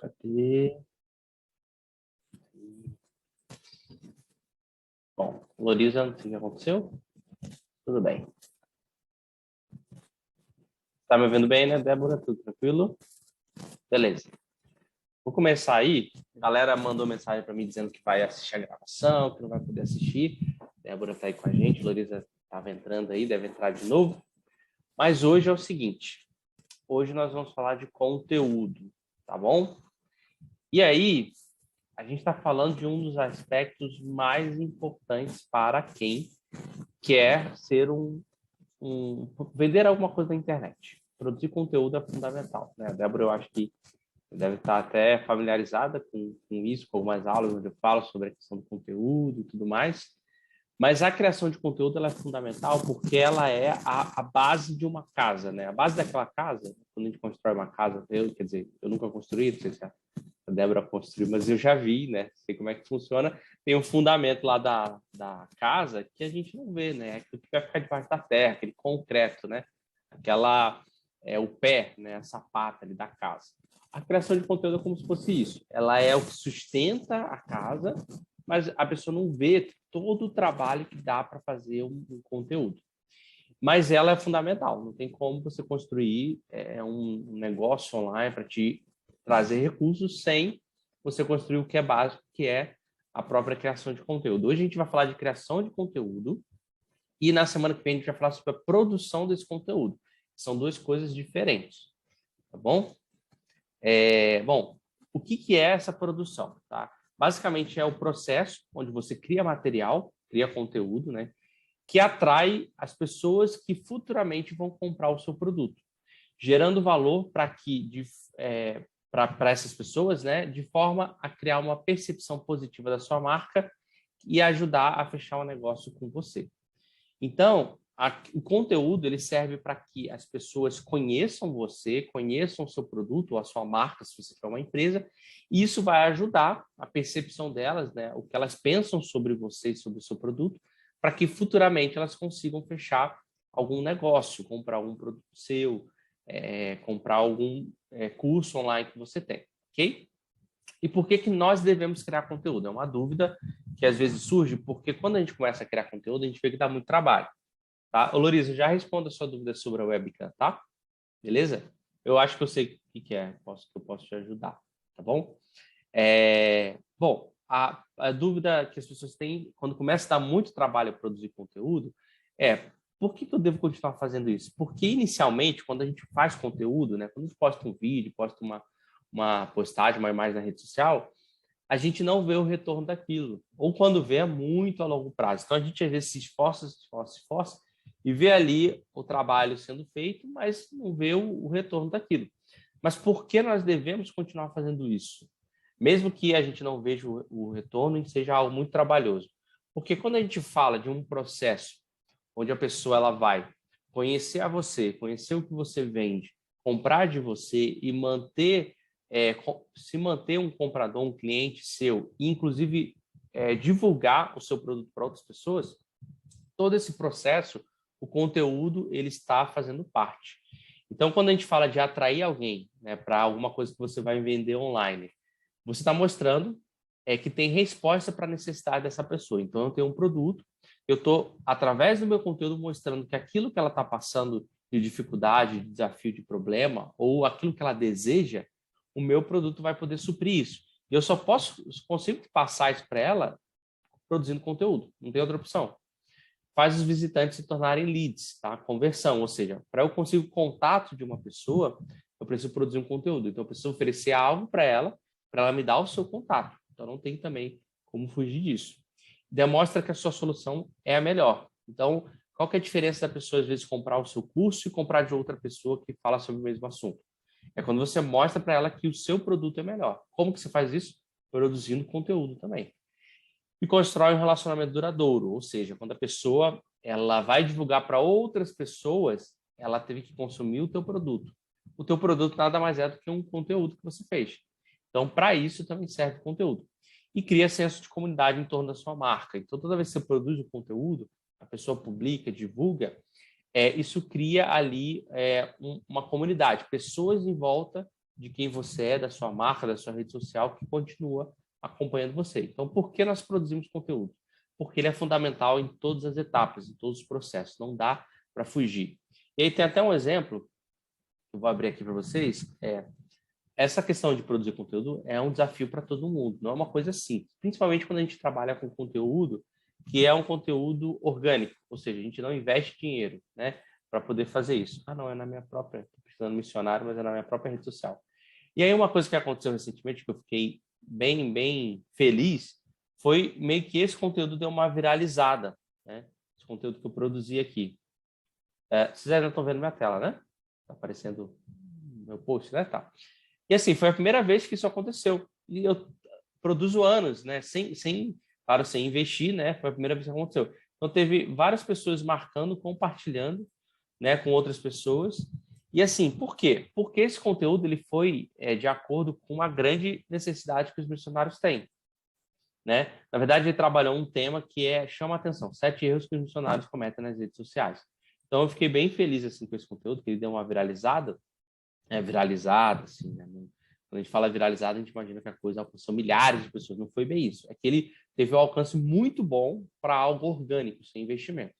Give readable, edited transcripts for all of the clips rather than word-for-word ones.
Cadê? Bom, Loriza, não sei o que aconteceu. Tudo bem. Tá me ouvindo bem, né, Débora? Tudo tranquilo? Beleza. Vou começar aí. A galera mandou mensagem para mim dizendo que vai assistir a gravação, que não vai poder assistir. Débora tá aí com a gente, Loriza estava entrando aí, deve entrar de novo. Mas hoje é o seguinte. Hoje nós vamos falar de conteúdo, tá bom? E aí, a gente está falando de um dos aspectos mais importantes para quem quer ser vender alguma coisa na internet. Produzir conteúdo é fundamental, né? A Débora, eu acho que deve estar até familiarizada com isso, com algumas aulas onde eu falo sobre a questão do conteúdo e tudo mais. Mas a criação de conteúdo ela é fundamental porque ela é a base de uma casa, né? A base daquela casa, quando a gente constrói uma casa, quer dizer, eu nunca construí, não sei se a Débora construiu, mas eu já vi, né? Sei como é que funciona. Tem um fundamento lá da casa que a gente não vê, né? Aquilo que vai ficar debaixo da terra, aquele concreto, né? O pé, né? A sapata ali da casa. A criação de conteúdo é como se fosse isso. Ela é o que sustenta a casa, mas a pessoa não vê todo o trabalho que dá para fazer um conteúdo. Mas ela é fundamental. Não tem como você construir um negócio online para te trazer recursos sem você construir o que é básico, que é a própria criação de conteúdo. Hoje a gente vai falar de criação de conteúdo e na semana que vem a gente vai falar sobre a produção desse conteúdo. São duas coisas diferentes, tá bom? Bom, o que é essa produção? Tá? Basicamente é o processo onde você cria material, cria conteúdo, né? Que atrai as pessoas que futuramente vão comprar o seu produto, gerando valor para essas pessoas, né, de forma a criar uma percepção positiva da sua marca e ajudar a fechar um negócio com você. Então, o conteúdo ele serve para que as pessoas conheçam você, conheçam o seu produto ou a sua marca, se você for uma empresa, e isso vai ajudar a percepção delas, né, o que elas pensam sobre você e sobre o seu produto, para que futuramente elas consigam fechar algum negócio, comprar algum produto seu, comprar algum curso online que você tem, ok? E por que nós devemos criar conteúdo? É uma dúvida que às vezes surge, porque quando a gente começa a criar conteúdo, a gente vê que dá muito trabalho. Tá? Ô, Loriza, já responda a sua dúvida sobre a webcam, tá? Beleza? Eu acho que eu sei o que é, que eu posso te ajudar, tá bom? Bom, a dúvida que as pessoas têm quando começa a dar muito trabalho a produzir conteúdo é por que eu devo continuar fazendo isso? Porque inicialmente, quando a gente faz conteúdo, né, quando a gente posta um vídeo, posta uma postagem, uma imagem na rede social, a gente não vê o retorno daquilo. Ou quando vê, é muito a longo prazo. Então, a gente às vezes se esforça, se esforça, se esforça, e vê ali o trabalho sendo feito, mas não vê o retorno daquilo. Mas por que nós devemos continuar fazendo isso? Mesmo que a gente não veja o retorno e seja algo muito trabalhoso. Porque quando a gente fala de um processo onde a pessoa ela vai conhecer a você, conhecer o que você vende, comprar de você e se manter um comprador, um cliente seu, e inclusive divulgar o seu produto para outras pessoas, todo esse processo, o conteúdo ele está fazendo parte. Então, quando a gente fala de atrair alguém, né, para alguma coisa que você vai vender online, você está mostrando que tem resposta para a necessidade dessa pessoa. Então, eu tenho um produto, eu estou, através do meu conteúdo, mostrando que aquilo que ela está passando de dificuldade, de desafio, de problema, ou aquilo que ela deseja, o meu produto vai poder suprir isso. E eu só consigo passar isso para ela produzindo conteúdo, não tem outra opção. Faz os visitantes se tornarem leads, tá? Conversão, ou seja, para eu conseguir o contato de uma pessoa, eu preciso produzir um conteúdo. Então, eu preciso oferecer algo para ela me dar o seu contato. Então, não tem também como fugir disso. Demonstra que a sua solução é a melhor. Então, qual que é a diferença da pessoa, às vezes, comprar o seu curso e comprar de outra pessoa que fala sobre o mesmo assunto? É quando você mostra para ela que o seu produto é melhor. Como que você faz isso? Produzindo conteúdo também. E constrói um relacionamento duradouro, ou seja, quando a pessoa ela vai divulgar para outras pessoas, ela teve que consumir o teu produto. O teu produto nada mais é do que um conteúdo que você fez. Então, para isso também serve o conteúdo. E cria senso de comunidade em torno da sua marca. Então, toda vez que você produz o conteúdo, a pessoa publica, divulga, isso cria ali uma comunidade, pessoas em volta de quem você é, da sua marca, da sua rede social, que continua acompanhando você. Então, por que nós produzimos conteúdo? Porque ele é fundamental em todas as etapas, em todos os processos. Não dá para fugir. E aí tem até um exemplo, que eu vou abrir aqui para vocês. Essa questão de produzir conteúdo é um desafio para todo mundo. Não é uma coisa simples. Principalmente quando a gente trabalha com conteúdo que é um conteúdo orgânico. Ou seja, a gente não investe dinheiro, né, para poder fazer isso. Ah, não, é na minha própria... Estou precisando missionário, mas é na minha própria rede social. E aí uma coisa que aconteceu recentemente, que eu fiquei bem feliz, foi meio que esse conteúdo deu uma viralizada, né? Esse conteúdo que eu produzi aqui. Vocês ainda estão vendo minha tela, né? Está aparecendo meu post, né? Tá. E assim, foi a primeira vez que isso aconteceu. E eu produzo anos, né? Claro, sem investir, né? Foi a primeira vez que aconteceu. Então teve várias pessoas marcando, compartilhando, né, com outras pessoas. E assim, por quê? Porque esse conteúdo ele foi de acordo com uma grande necessidade que os missionários têm, né? Na verdade, ele trabalhou um tema que chama a atenção, 7 erros que os missionários cometem nas redes sociais. Então, eu fiquei bem feliz assim com esse conteúdo, que ele deu uma viralizada, assim, né? Quando a gente fala viralizada, a gente imagina que a coisa alcançou milhares de pessoas. Não foi bem isso. É que ele teve um alcance muito bom para algo orgânico, sem investimento.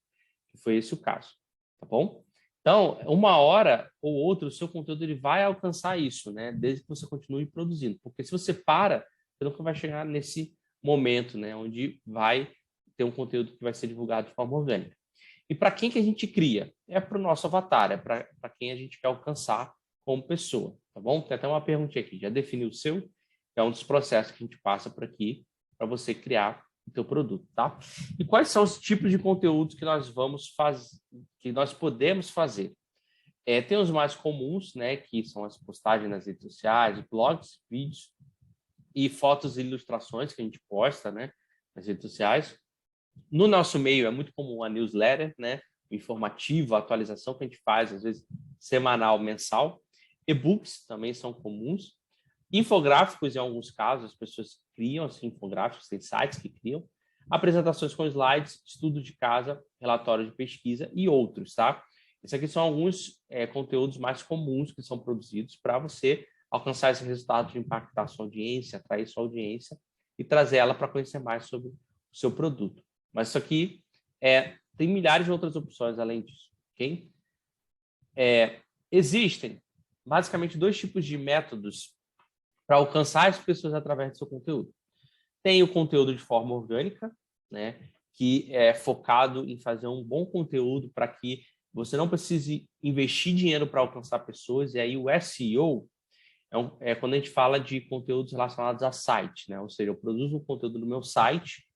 Que foi esse o caso, tá bom? Então, uma hora ou outra, o seu conteúdo ele vai alcançar isso, né? Desde que você continue produzindo. Porque se você para, você nunca vai chegar nesse momento, né? Onde vai ter um conteúdo que vai ser divulgado de forma orgânica. E para quem que a gente cria? É para o nosso avatar, é para quem a gente quer alcançar como pessoa, tá bom? Tem até uma perguntinha aqui. Já definiu o seu? É um dos processos que a gente passa por aqui para você criar o teu produto, tá? E quais são os tipos de conteúdos que nós vamos fazer, que nós podemos fazer? Tem os mais comuns, né, que são as postagens nas redes sociais, blogs, vídeos e fotos e ilustrações que a gente posta, né, nas redes sociais. No nosso meio é muito comum a newsletter, né, informativa, a atualização que a gente faz, às vezes semanal, mensal. E-books também são comuns. Infográficos, em alguns casos, as pessoas criam assim, infográficos, tem sites que criam. Apresentações com slides, estudo de casa, relatório de pesquisa e outros, tá? Esses aqui são alguns conteúdos mais comuns que são produzidos para você alcançar esse resultado de impactar sua audiência, atrair sua audiência e trazer ela para conhecer mais sobre o seu produto. Mas isso aqui tem milhares de outras opções além disso, ok? Existem basicamente 2 tipos de métodos para alcançar as pessoas através do seu conteúdo. Tem o conteúdo de forma orgânica, né, que é focado em fazer um bom conteúdo para que você não precise investir dinheiro para alcançar pessoas. E aí o SEO é quando a gente fala de conteúdos relacionados a site, né? Ou seja, eu produzo um conteúdo no meu site,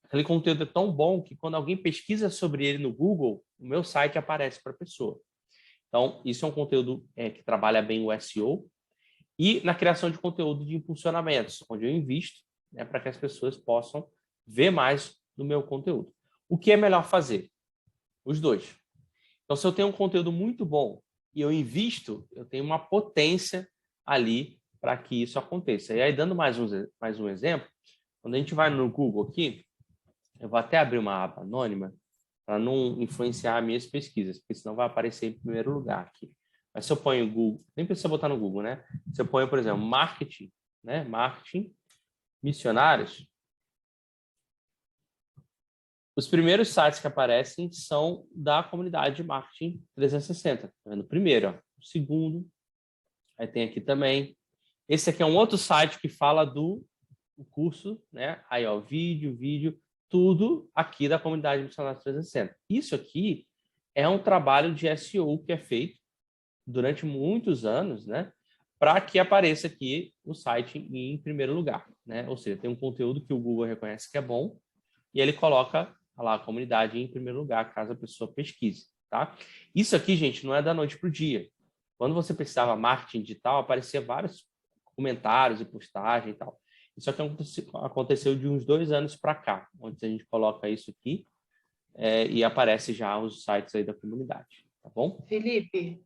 aquele conteúdo é tão bom que quando alguém pesquisa sobre ele no Google, o meu site aparece para a pessoa. Então, isso é um conteúdo que trabalha bem o SEO. E na criação de conteúdo de impulsionamentos, onde eu invisto, né, para que as pessoas possam ver mais do meu conteúdo. O que é melhor fazer? Os dois. Então, se eu tenho um conteúdo muito bom e eu invisto, eu tenho uma potência ali para que isso aconteça. E aí, dando mais um exemplo, quando a gente vai no Google aqui, eu vou até abrir uma aba anônima para não influenciar as minhas pesquisas, porque senão vai aparecer em primeiro lugar aqui. Mas se eu ponho Google, nem precisa botar no Google, né? Se eu ponho, por exemplo, marketing, né? Marketing, missionários, os primeiros sites que aparecem são da comunidade de marketing 360. Tá vendo? O primeiro, ó. O segundo, aí tem aqui também. Esse aqui é um outro site que fala do curso, né? Aí, ó, vídeo, tudo aqui da comunidade Missionários 360. Isso aqui é um trabalho de SEO que é feito durante muitos anos, né, para que apareça aqui o site em primeiro lugar, né? Ou seja, tem um conteúdo que o Google reconhece que é bom e ele coloca lá a comunidade em primeiro lugar, caso a pessoa pesquise, tá? Isso aqui, gente, não é da noite para o dia. Quando você precisava marketing digital, aparecia vários comentários e postagens e tal. Isso aqui aconteceu de uns 2 anos para cá, onde a gente coloca isso aqui e aparece já os sites aí da comunidade. Tá bom? Felipe,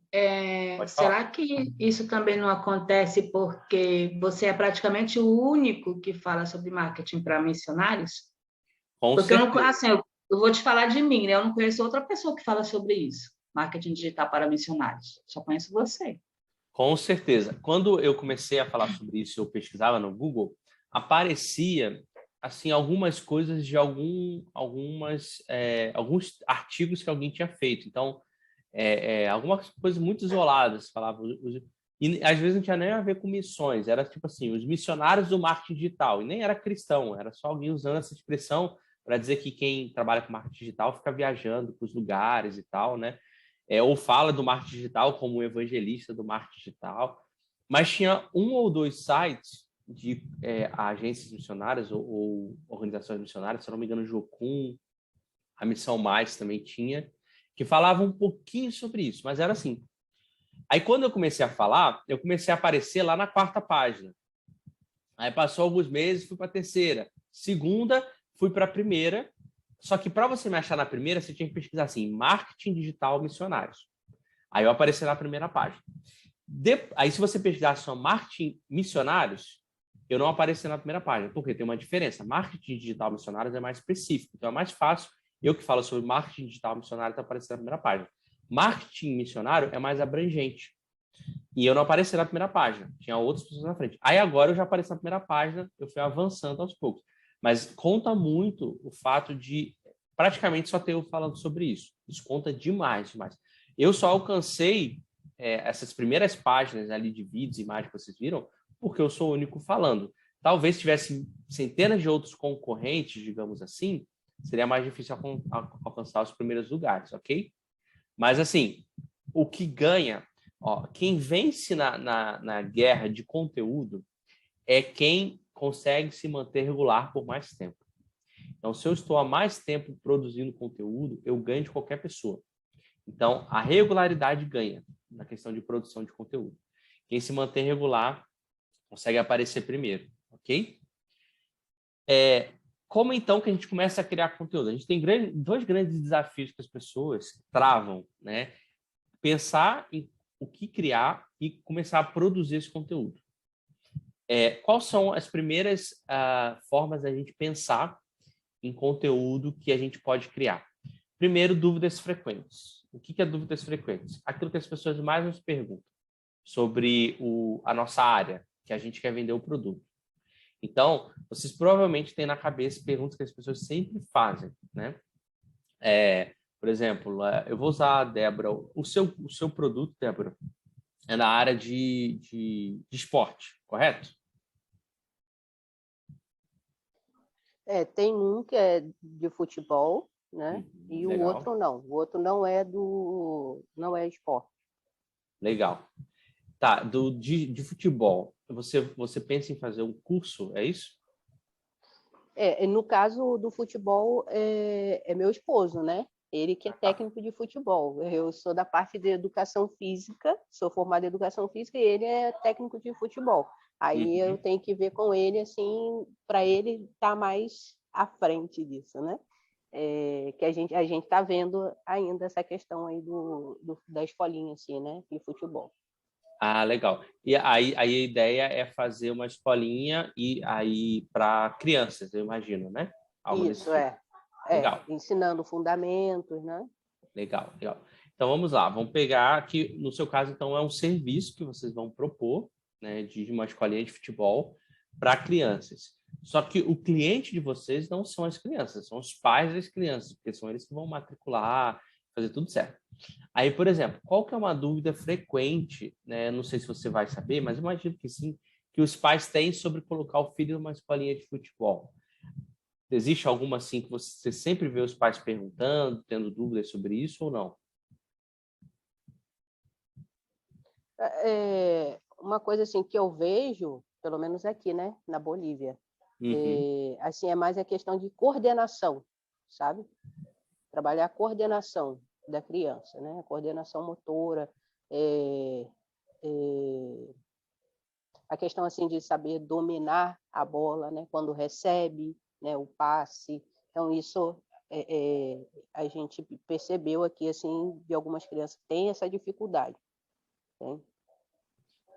Pode falar. será que isso também não acontece porque você é praticamente o único que fala sobre marketing para missionários? Com Porque eu não, certeza. assim, eu vou te falar de mim, né? Eu não conheço outra pessoa que fala sobre isso, marketing digital para missionários. Só conheço você. Com certeza. Quando eu comecei a falar sobre isso, eu pesquisava no Google, aparecia assim algumas coisas de alguns artigos que alguém tinha feito. Então, algumas coisas muito isoladas, falava. E às vezes não tinha nem a ver com missões, era tipo assim, os missionários do marketing digital, e nem era cristão, era só alguém usando essa expressão para dizer que quem trabalha com marketing digital fica viajando para os lugares e tal, né? Ou fala do marketing digital como um evangelista do marketing digital, mas tinha um ou dois sites de agências missionárias ou organizações missionárias, se eu não me engano, o Jocum, a Missão Mais também tinha, que falavam um pouquinho sobre isso, mas era assim. Aí, quando eu comecei a falar, eu comecei a aparecer lá na 4ª página. Aí passou alguns meses, fui para a 3ª. Segunda, fui para a 1ª. Só que para você me achar na 1ª, você tinha que pesquisar assim, marketing digital missionários. Aí eu apareci na 1ª página. Aí, se você pesquisar só marketing missionários, eu não apareci na 1ª página, porque tem uma diferença. Marketing digital missionários é mais específico, então é mais fácil. Eu que falo sobre marketing digital missionário, está aparecendo na 1ª página. Marketing missionário é mais abrangente. E eu não apareci na 1ª página. Tinha outras pessoas na frente. Aí agora eu já apareci na 1ª página, eu fui avançando aos poucos. Mas conta muito o fato de praticamente só ter eu falando sobre isso. Isso conta demais, demais. Eu só alcancei essas primeiras páginas ali de vídeos e imagens que vocês viram, porque eu sou o único falando. Talvez tivesse centenas de outros concorrentes, digamos assim, seria mais difícil alcançar os primeiros lugares, ok? Mas, assim, o que ganha, quem vence na guerra de conteúdo é quem consegue se manter regular por mais tempo. Então, se eu estou há mais tempo produzindo conteúdo, eu ganho de qualquer pessoa. Então, a regularidade ganha na questão de produção de conteúdo. Quem se mantém regular consegue aparecer primeiro, ok? Como então que a gente começa a criar conteúdo? A gente tem dois grandes desafios que as pessoas travam, né? Pensar em o que criar e começar a produzir esse conteúdo. Quais são as primeiras formas da gente pensar em conteúdo que a gente pode criar? Primeiro, dúvidas frequentes. O que é dúvidas frequentes? Aquilo que as pessoas mais nos perguntam sobre a nossa área, que a gente quer vender o produto. Então, vocês provavelmente têm na cabeça perguntas que as pessoas sempre fazem, né? Por exemplo, eu vou usar a Débora. O seu produto, Débora, é na área de esporte, correto? Tem um que é de futebol, né? E Legal. o outro não. O outro não é esporte. Legal. Tá, de futebol, você pensa em fazer um curso, é isso? No caso do futebol, é meu esposo, né? Ele que é técnico de futebol. Eu sou da parte de educação física, sou formada em educação física e ele é técnico de futebol. Aí eu tenho que ver com ele, assim, para ele estar mais à frente disso, né? Que a gente está vendo ainda essa questão aí da escolinha, assim, né? De futebol. Ah, legal. E aí a ideia é fazer uma escolinha e aí para crianças, eu imagino, né? Algo Isso, desse tipo. Legal. Ensinando fundamentos, né? Legal, legal. Então vamos lá, vamos pegar que no seu caso então é um serviço que vocês vão propor, né, de uma escolinha de futebol para crianças. Só que o cliente de vocês não são as crianças, são os pais das crianças, porque são eles que vão matricular, fazer tudo certo. Aí, por exemplo, qual que é uma dúvida frequente, né? Não sei se você vai saber, mas imagino que sim, que os pais têm sobre colocar o filho numa escolinha de futebol. Existe alguma assim que você sempre vê os pais perguntando, tendo dúvidas sobre isso ou não? Uma coisa assim que eu vejo, pelo menos aqui, né, na Bolívia, assim é mais a questão de coordenação, sabe? Trabalhar a coordenação da criança, né? A coordenação motora, a questão assim de saber dominar a bola, né? Quando recebe, né? O passe. Então isso a gente percebeu aqui assim de algumas crianças que têm essa dificuldade. Né?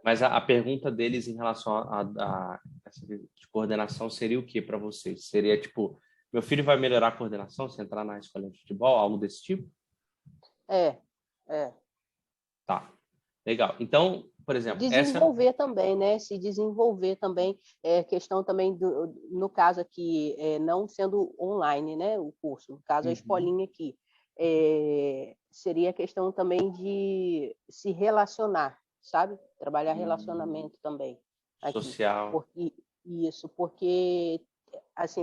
Mas a pergunta deles em relação a essa de coordenação seria o que para vocês? Seria tipo, meu filho vai melhorar a coordenação se entrar na escola de futebol, algo desse tipo? É. Tá, legal. Então, por exemplo, desenvolver também, né? Se desenvolver também, questão também, no caso aqui, não sendo online, né? O curso, no caso, a escolinha aqui, seria a questão também de se relacionar, sabe? Trabalhar relacionamento também. Aqui. Social. Porque, assim,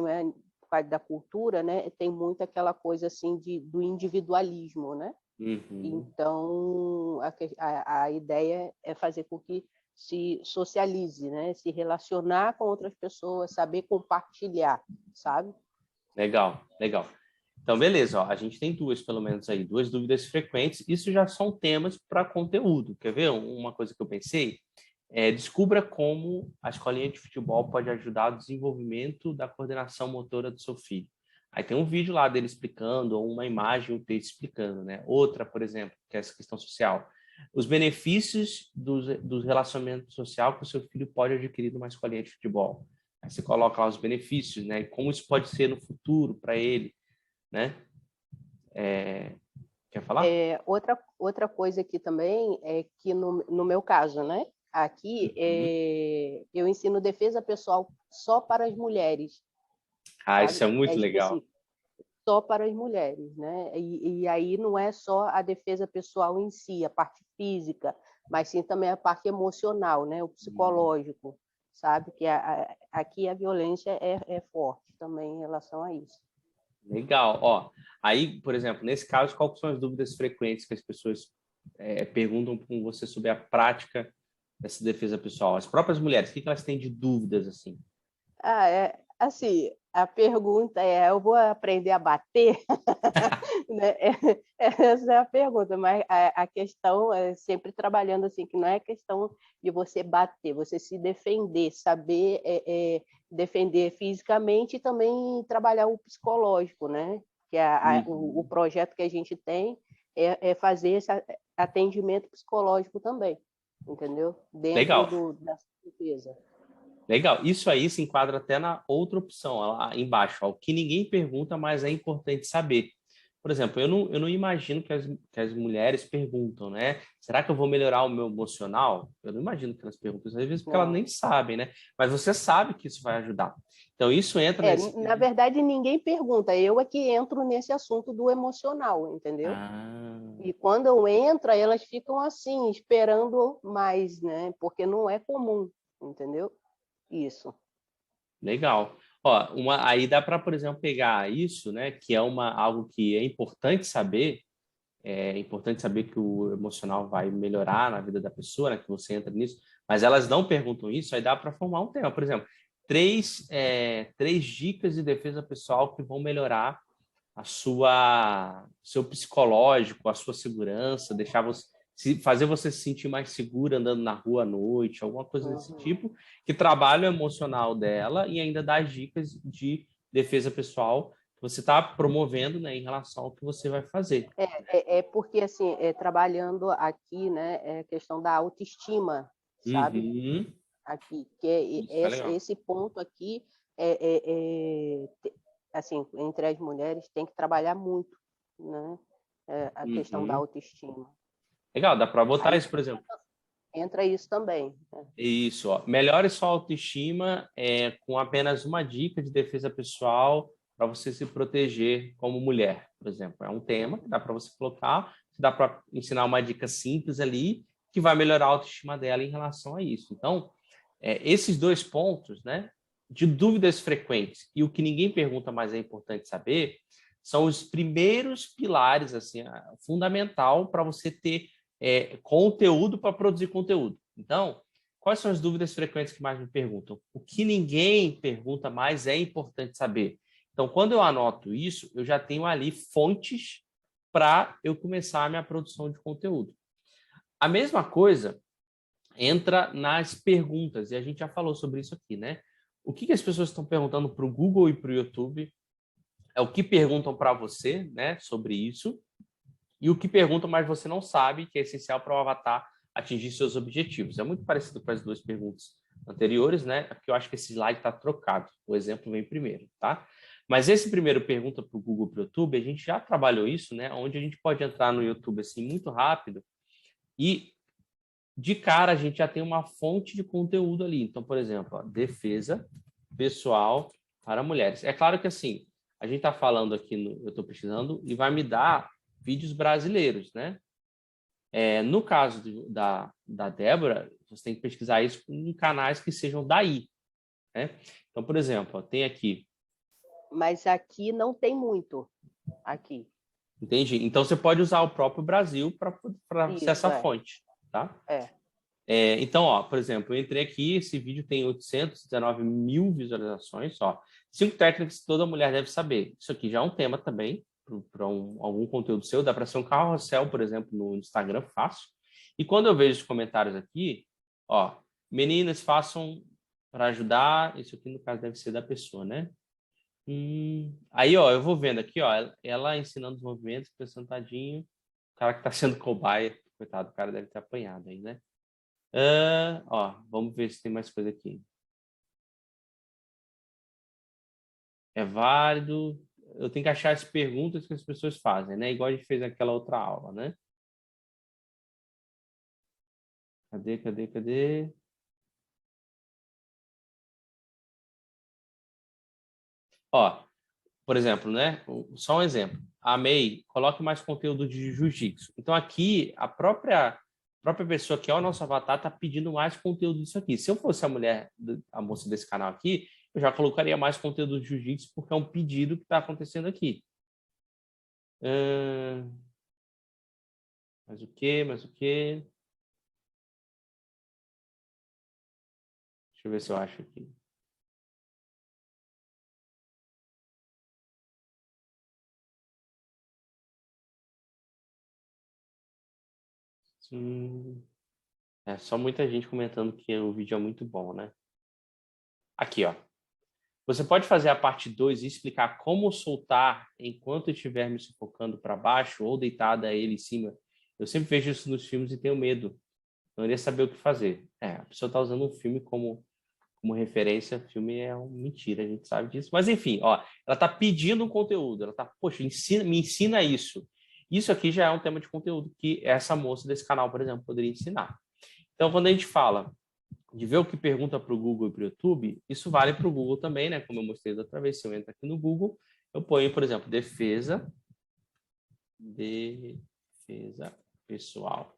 por causa da cultura, né? Tem muito aquela coisa, assim, do individualismo, né? Então, a ideia é fazer com que se socialize, né? Se relacionar com outras pessoas, saber compartilhar, sabe? Legal, legal. Então, beleza, ó, a gente tem duas, pelo menos aí, duas dúvidas frequentes. Isso já são temas para conteúdo. Quer ver uma coisa que eu pensei? Descubra como a escolinha de futebol pode ajudar no desenvolvimento da coordenação motora do seu filho. Aí tem um vídeo lá dele explicando, ou uma imagem, um texto explicando, né? Outra, por exemplo, que é essa questão social. Os benefícios do relacionamento social que o seu filho pode adquirir numa escolinha de futebol. Aí você coloca lá os benefícios, né? E como isso pode ser no futuro para ele, né? Quer falar? Outra coisa aqui também é que, no meu caso, né? Aqui, eu ensino defesa pessoal só para as mulheres. Ah, sabe? Isso é muito legal. Só para as mulheres, né? E aí não é só a defesa pessoal em si, a parte física, mas sim também a parte emocional, né? O psicológico, sabe? Que aqui a violência é forte também em relação a isso. Legal. Ó, aí, por exemplo, nesse caso, quais são as dúvidas frequentes que as pessoas perguntam com você sobre a prática dessa defesa pessoal? As próprias mulheres, o que elas têm de dúvidas, assim? Assim, a pergunta eu vou aprender a bater? Né? Essa é a pergunta, mas a questão é sempre trabalhando assim, que não é questão de você bater, você se defender, saber defender fisicamente e também trabalhar o psicológico, né? Que o projeto que a gente tem é fazer esse atendimento psicológico também, entendeu? Dentro da defesa. Legal. Isso aí se enquadra até na outra opção, lá embaixo. Ó, o que ninguém pergunta, mas é importante saber. Por exemplo, eu não imagino que as mulheres perguntam, né? Será que eu vou melhorar o meu emocional? Eu não imagino que elas perguntam, às vezes porque elas nem sabem, né? Mas você sabe que isso vai ajudar. Então, isso entra nesse... Na verdade, ninguém pergunta. Eu é que entro nesse assunto do emocional, entendeu? E quando eu entro, elas ficam assim, esperando mais, né? Porque não é comum, entendeu? Isso. Legal. Ó, aí dá para, por exemplo, pegar isso, né? Que é algo que é importante saber. É importante saber que o emocional vai melhorar na vida da pessoa, né? Que você entra nisso. Mas elas não perguntam isso. Aí dá para formar um tema. Por exemplo, três dicas de defesa pessoal que vão melhorar seu psicológico, a sua segurança, fazer você se sentir mais segura andando na rua à noite, alguma coisa desse tipo, que trabalha o emocional dela e ainda dá dicas de defesa pessoal que você está promovendo, né, em relação ao que você vai fazer. Porque, assim, trabalhando aqui, né, é questão da autoestima, sabe? Aqui, que esse ponto aqui assim, entre as mulheres tem que trabalhar muito, né? A questão da autoestima. Legal, dá para botar Aí isso, por exemplo. Entra isso também. Né? Isso, ó. Melhore sua autoestima com apenas uma dica de defesa pessoal para você se proteger como mulher, por exemplo. É um tema que dá para você colocar, dá para ensinar uma dica simples ali que vai melhorar a autoestima dela em relação a isso. Então, esses dois pontos, né, de dúvidas frequentes e o que ninguém pergunta, mas é importante saber, são os primeiros pilares, assim, fundamental para você ter conteúdo para produzir conteúdo. Então, quais são as dúvidas frequentes que mais me perguntam? O que ninguém pergunta, mas é importante saber. Então, quando eu anoto isso, eu já tenho ali fontes para eu começar a minha produção de conteúdo. A mesma coisa entra nas perguntas, e a gente já falou sobre isso aqui, né? O que as pessoas estão perguntando para o Google e para o YouTube é o que perguntam para você, né, sobre isso, e o que perguntam, mas você não sabe, que é essencial para o avatar atingir seus objetivos. É muito parecido com as duas perguntas anteriores, né? Porque eu acho que esse slide está trocado. O exemplo vem primeiro, tá? Mas esse primeiro pergunta para o Google e para o YouTube, a gente já trabalhou isso, né? Onde a gente pode entrar no YouTube assim muito rápido e de cara a gente já tem uma fonte de conteúdo ali. Então, por exemplo, ó, defesa pessoal para mulheres. É claro que assim, a gente está falando aqui, eu estou pesquisando, e vai me dar vídeos brasileiros, né? No caso da Débora, você tem que pesquisar isso em canais que sejam daí, né? Então, por exemplo, ó, tem aqui. Mas aqui não tem muito. Aqui. Entendi. Então, você pode usar o próprio Brasil para ser essa fonte, tá? Então, ó, por exemplo, eu entrei aqui, esse vídeo tem 819 mil visualizações, ó. 5 técnicas que toda mulher deve saber. Isso aqui já é um tema também, para algum conteúdo seu. Dá para ser um carrossel, por exemplo, no Instagram, fácil. E quando eu vejo os comentários aqui, ó, meninas, façam para ajudar. Isso aqui, no caso, deve ser da pessoa, né? Aí, ó, eu vou vendo aqui, ó, ela ensinando os movimentos, sentadinho. O cara que tá sendo cobaia, coitado, o cara deve ter apanhado aí, né? Ó, vamos ver se tem mais coisa aqui. É válido. Eu tenho que achar as perguntas que as pessoas fazem, né? Igual a gente fez naquela outra aula, né? Cadê? Ó, por exemplo, né? Só um exemplo. Amei, coloque mais conteúdo de jiu-jitsu. Então, aqui, a própria pessoa que é o nosso avatar está pedindo mais conteúdo disso aqui. Se eu fosse a moça desse canal aqui, eu já colocaria mais conteúdo de jiu-jitsu, porque é um pedido que está acontecendo aqui. Mais o quê? Deixa eu ver se eu acho aqui. Sim. Só muita gente comentando que o vídeo é muito bom, né? Aqui, ó. Você pode fazer a parte 2 e explicar como soltar enquanto estiver me sufocando para baixo ou deitada ele em cima. Eu sempre vejo isso nos filmes e tenho medo. Não iria saber o que fazer. A pessoa está usando um filme como referência. O filme é uma mentira, a gente sabe disso. Mas, enfim, ó, ela está pedindo um conteúdo. Ela está, poxa, me ensina isso. Isso aqui já é um tema de conteúdo que essa moça desse canal, por exemplo, poderia ensinar. Então, quando a gente fala de ver o que pergunta para o Google e para o YouTube, isso vale para o Google também, né? Como eu mostrei da outra vez, se eu entro aqui no Google, eu ponho, por exemplo, defesa pessoal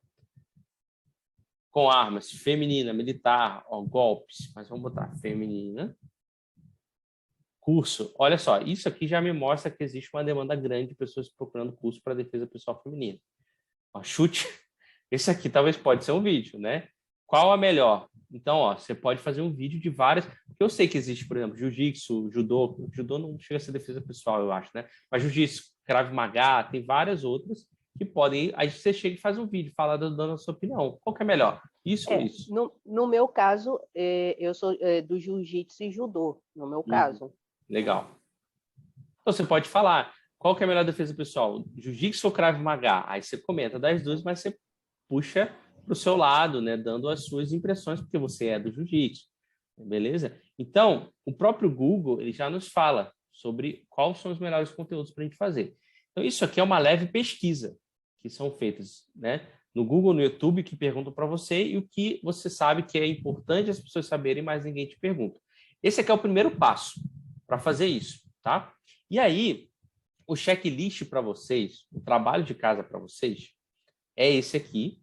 com armas, feminina, militar, ó, golpes, mas vamos botar feminina, curso. Olha só, isso aqui já me mostra que existe uma demanda grande de pessoas procurando curso para defesa pessoal feminina. Ó, chute, esse aqui talvez pode ser um vídeo, né? Qual a melhor? Então, ó, você pode fazer um vídeo de várias... Porque eu sei que existe, por exemplo, jiu-jitsu, judô. Judô não chega a ser defesa pessoal, eu acho, né? Mas jiu-jitsu, Krav Maga, tem várias outras que podem... Aí você chega e faz um vídeo, fala dando a sua opinião. Qual que é melhor? Isso ou isso? No meu caso, eu sou do jiu-jitsu e judô, no meu caso. Legal. Então, você pode falar qual que é a melhor defesa pessoal, jiu-jitsu ou Krav Maga? Aí você comenta das duas, mas você puxa para o seu lado, né, dando as suas impressões, porque você é do jiu-jitsu, beleza? Então, o próprio Google ele já nos fala sobre quais são os melhores conteúdos para a gente fazer. Então, isso aqui é uma leve pesquisa que são feitas, né, no Google, no YouTube, que perguntam para você e o que você sabe que é importante as pessoas saberem, mas ninguém te pergunta. Esse aqui é o primeiro passo para fazer isso, tá? E aí, o checklist para vocês, o trabalho de casa para vocês, é esse aqui.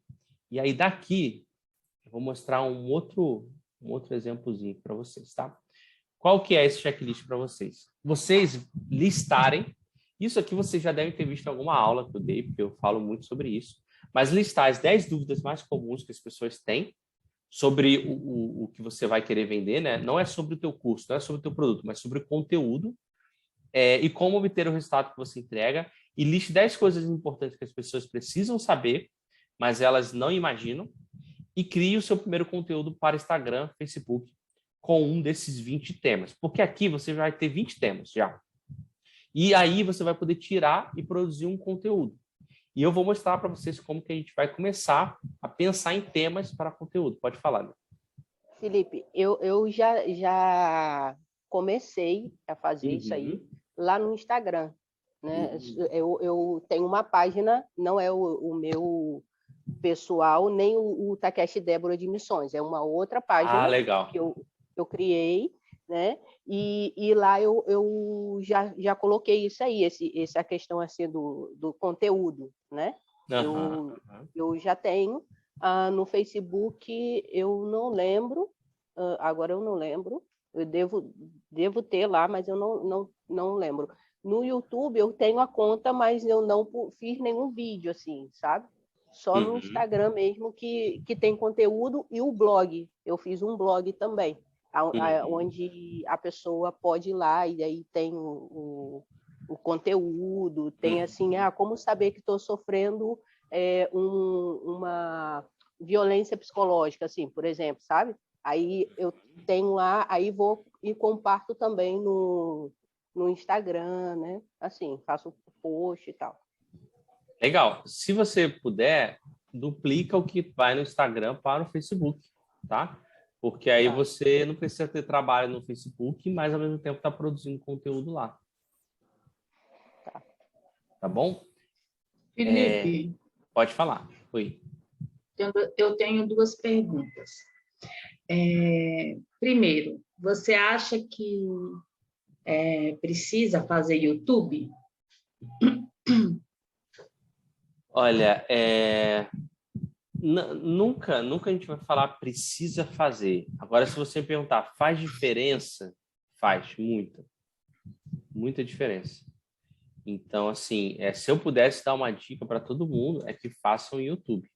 E aí, daqui, eu vou mostrar um outro exemplozinho para vocês, tá? Qual que é esse checklist para vocês? Vocês listarem, isso aqui vocês já devem ter visto em alguma aula que eu dei, porque eu falo muito sobre isso, mas listar as 10 dúvidas mais comuns que as pessoas têm sobre o que você vai querer vender, né? Não é sobre o teu curso, não é sobre o teu produto, mas sobre o conteúdo e como obter o resultado que você entrega. E liste 10 coisas importantes que as pessoas precisam saber, mas elas não imaginam. E crie o seu primeiro conteúdo para Instagram, Facebook, com um desses 20 temas. Porque aqui você vai ter 20 temas já. E aí você vai poder tirar e produzir um conteúdo. E eu vou mostrar para vocês como que a gente vai começar a pensar em temas para conteúdo. Pode falar, né? Felipe, eu já comecei a fazer isso aí lá no Instagram, né? Eu tenho uma página, não é o meu pessoal, nem o Takeshi Débora de Missões. É uma outra página legal. que eu criei, né? E lá eu já coloquei isso aí, essa questão assim do conteúdo, né? Eu já tenho. No Facebook eu não lembro, agora eu não lembro, eu devo ter lá, mas eu não lembro. No YouTube eu tenho a conta, mas eu não fiz nenhum vídeo assim, sabe? Só no Instagram mesmo que tem conteúdo, e o blog. Eu fiz um blog também, onde a pessoa pode ir lá e aí tem o conteúdo, tem assim, como saber que estou sofrendo uma violência psicológica, assim, por exemplo, sabe? Aí eu tenho lá, aí vou e comparto também no Instagram, né? Assim, faço post e tal. Legal. Se você puder, duplica o que vai no Instagram para o Facebook, tá? Porque aí você não precisa ter trabalho no Facebook, mas ao mesmo tempo está produzindo conteúdo lá. Tá bom? Felipe, pode falar. Oi. Eu tenho duas perguntas. Primeiro, você acha que precisa fazer YouTube? Olha, nunca a gente vai falar precisa fazer. Agora, se você me perguntar, faz diferença? Faz, muita diferença. Então, assim, se eu pudesse dar uma dica para todo mundo, é que façam YouTube.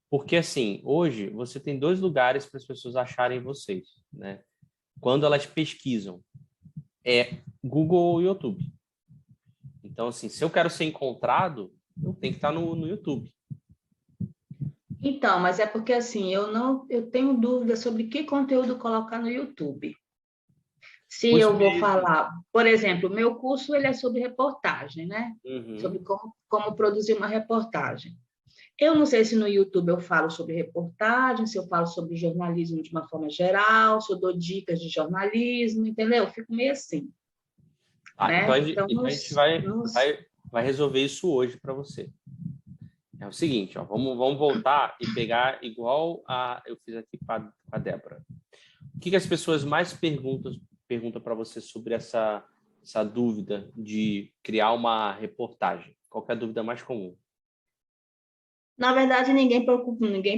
Porque, assim, hoje você tem 2 lugares para as pessoas acharem vocês, né? Quando elas pesquisam, Google ou YouTube. Então, assim, se eu quero ser encontrado, eu tenho que estar no YouTube. Então, mas é porque assim, eu tenho dúvida sobre que conteúdo colocar no YouTube. Se eu vou falar, por exemplo, o meu curso ele é sobre reportagem, né? Sobre como produzir uma reportagem. Eu não sei se no YouTube eu falo sobre reportagem, se eu falo sobre jornalismo de uma forma geral, se eu dou dicas de jornalismo, entendeu? Eu fico meio assim. Né? Então a gente vai resolver isso hoje para você. É o seguinte, ó, vamos voltar e pegar igual eu fiz aqui com a Débora. O que as pessoas mais perguntam para você sobre essa dúvida de criar uma reportagem? Qual que é a dúvida mais comum? Na verdade, ninguém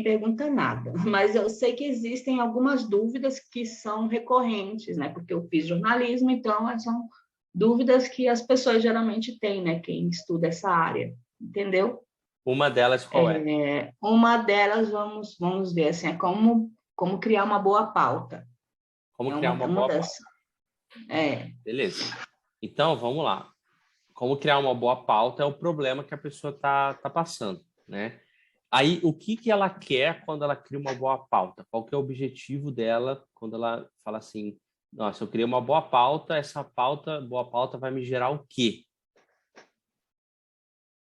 pergunta nada, mas eu sei que existem algumas dúvidas que são recorrentes, né? Porque eu fiz jornalismo, então são dúvidas que as pessoas geralmente têm, né? Quem estuda essa área, entendeu? Uma delas qual é? Uma delas, vamos ver, assim, é como criar uma boa pauta. Como criar uma boa pauta. Beleza. Então, vamos lá. Como criar uma boa pauta é o problema que a pessoa tá passando, né? Aí, o que ela quer quando ela cria uma boa pauta? Qual que é o objetivo dela quando ela fala assim, nossa, eu criei uma boa pauta, essa boa pauta vai me gerar o quê?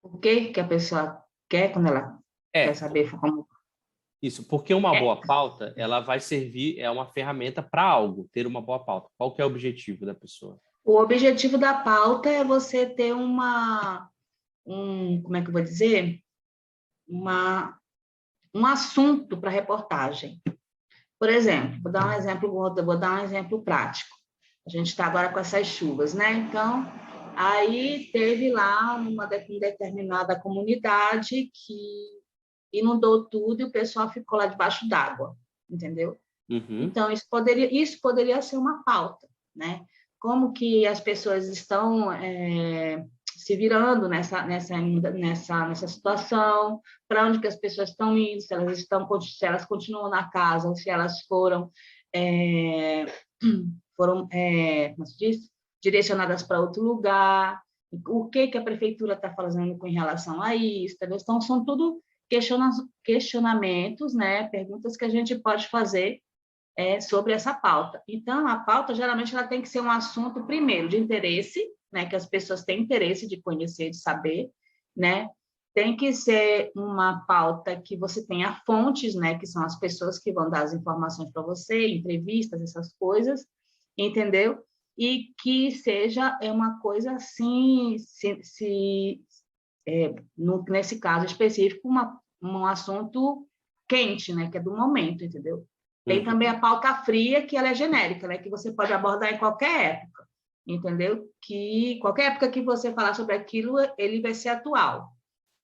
O que a pessoa quer quando ela quer saber como... Isso, porque uma boa pauta, ela vai servir, é uma ferramenta para algo, ter uma boa pauta. Qual que é o objetivo da pessoa? O objetivo da pauta é você ter como é que eu vou dizer? Um assunto para reportagem. Por exemplo, vou dar um exemplo prático. A gente está agora com essas chuvas, né? Então, aí teve lá uma determinada comunidade que inundou tudo e o pessoal ficou lá debaixo d'água, entendeu? Então, isso poderia ser uma pauta, né? Como que as pessoas estão se virando nessa situação, para onde que as pessoas estão indo, se elas continuam na casa, ou se elas foram como se diz? Direcionadas para outro lugar, o que a prefeitura está fazendo com relação a isso, entendeu? Então, são tudo questionamentos, né? Perguntas que a gente pode fazer sobre essa pauta. Então, a pauta, geralmente, ela tem que ser um assunto, primeiro, de interesse, né? Que as pessoas têm interesse de conhecer, de saber, né? Tem que ser uma pauta que você tenha fontes, né? Que são as pessoas que vão dar as informações para você, entrevistas, essas coisas, entendeu? E que seja uma coisa assim, nesse caso específico, um assunto quente, né? Que é do momento, entendeu? Tem também a pauta fria, que ela é genérica, né? Que você pode abordar em qualquer época, entendeu? Que qualquer época que você falar sobre aquilo, ele vai ser atual,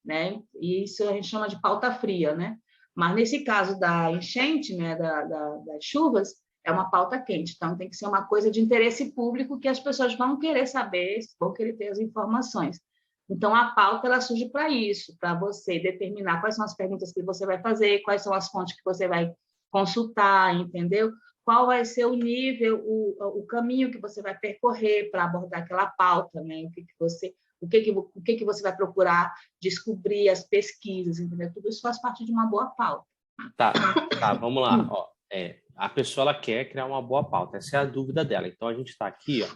né? E isso a gente chama de pauta fria, né? Mas nesse caso da enchente, né, das chuvas, é uma pauta quente. Então, tem que ser uma coisa de interesse público que as pessoas vão querer saber, vão querer ter as informações. Então, a pauta ela surge para isso, para você determinar quais são as perguntas que você vai fazer, quais são as fontes que você vai consultar, entendeu? Qual vai ser o nível, o caminho que você vai percorrer para abordar aquela pauta, né? O que que você vai procurar descobrir, as pesquisas, entendeu? Tudo isso faz parte de uma boa pauta. Tá, vamos lá. Ó, a pessoa ela quer criar uma boa pauta, essa é a dúvida dela. Então, a gente está aqui, ó,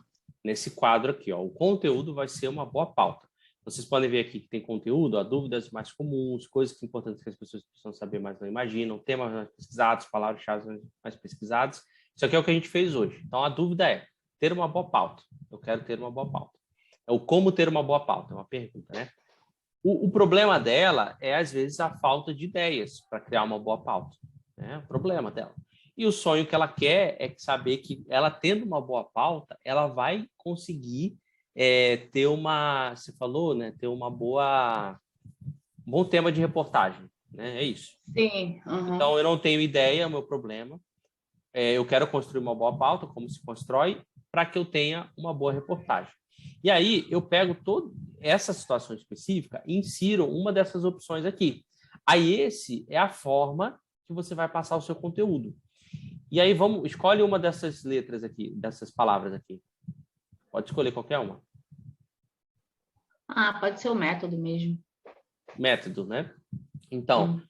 nesse quadro aqui, ó, o conteúdo vai ser uma boa pauta. Vocês podem ver aqui que tem conteúdo, ó, dúvidas mais comuns, coisas importantes que as pessoas precisam saber, mas não imaginam, temas mais pesquisados, palavras-chave mais pesquisadas. Isso aqui é o que a gente fez hoje. Então, a dúvida é ter uma boa pauta. Eu quero ter uma boa pauta. É o como ter uma boa pauta, é uma pergunta, né? O problema dela é, às vezes, a falta de ideias para criar uma boa pauta. Né? O problema dela. E o sonho que ela quer é saber que ela tendo uma boa pauta, ela vai conseguir ter uma, você falou, né? Ter uma boa, um bom tema de reportagem, né? É isso. Sim. Uhum. Então, eu não tenho ideia, é o meu problema. Eu quero construir uma boa pauta, como se constrói, para que eu tenha uma boa reportagem. E aí, eu pego toda essa situação específica e insiro uma dessas opções aqui. Aí, esse é a forma que você vai passar o seu conteúdo. E aí, escolhe uma dessas letras aqui, dessas palavras aqui. Pode escolher qualquer uma. Pode ser o método mesmo. Método, né? Então,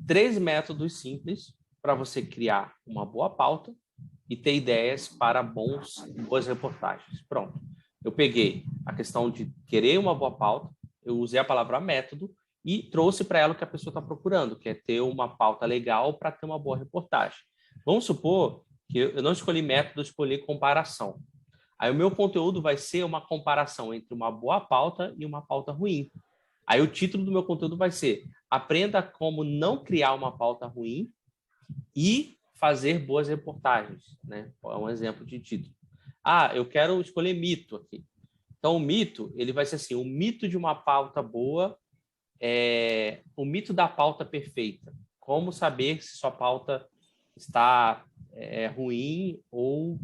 3 métodos simples para você criar uma boa pauta e ter ideias para boas reportagens. Pronto. Eu peguei a questão de querer uma boa pauta, eu usei a palavra método e trouxe para ela o que a pessoa está procurando, que é ter uma pauta legal para ter uma boa reportagem. Vamos supor que eu não escolhi método, eu escolhi comparação. Aí o meu conteúdo vai ser uma comparação entre uma boa pauta e uma pauta ruim. Aí o título do meu conteúdo vai ser Aprenda como não criar uma pauta ruim e fazer boas reportagens, né? É um exemplo de título. Eu quero escolher mito aqui. Então, o mito, ele vai ser assim, o mito de uma pauta boa é o mito da pauta perfeita. Como saber se sua pauta está ruim ou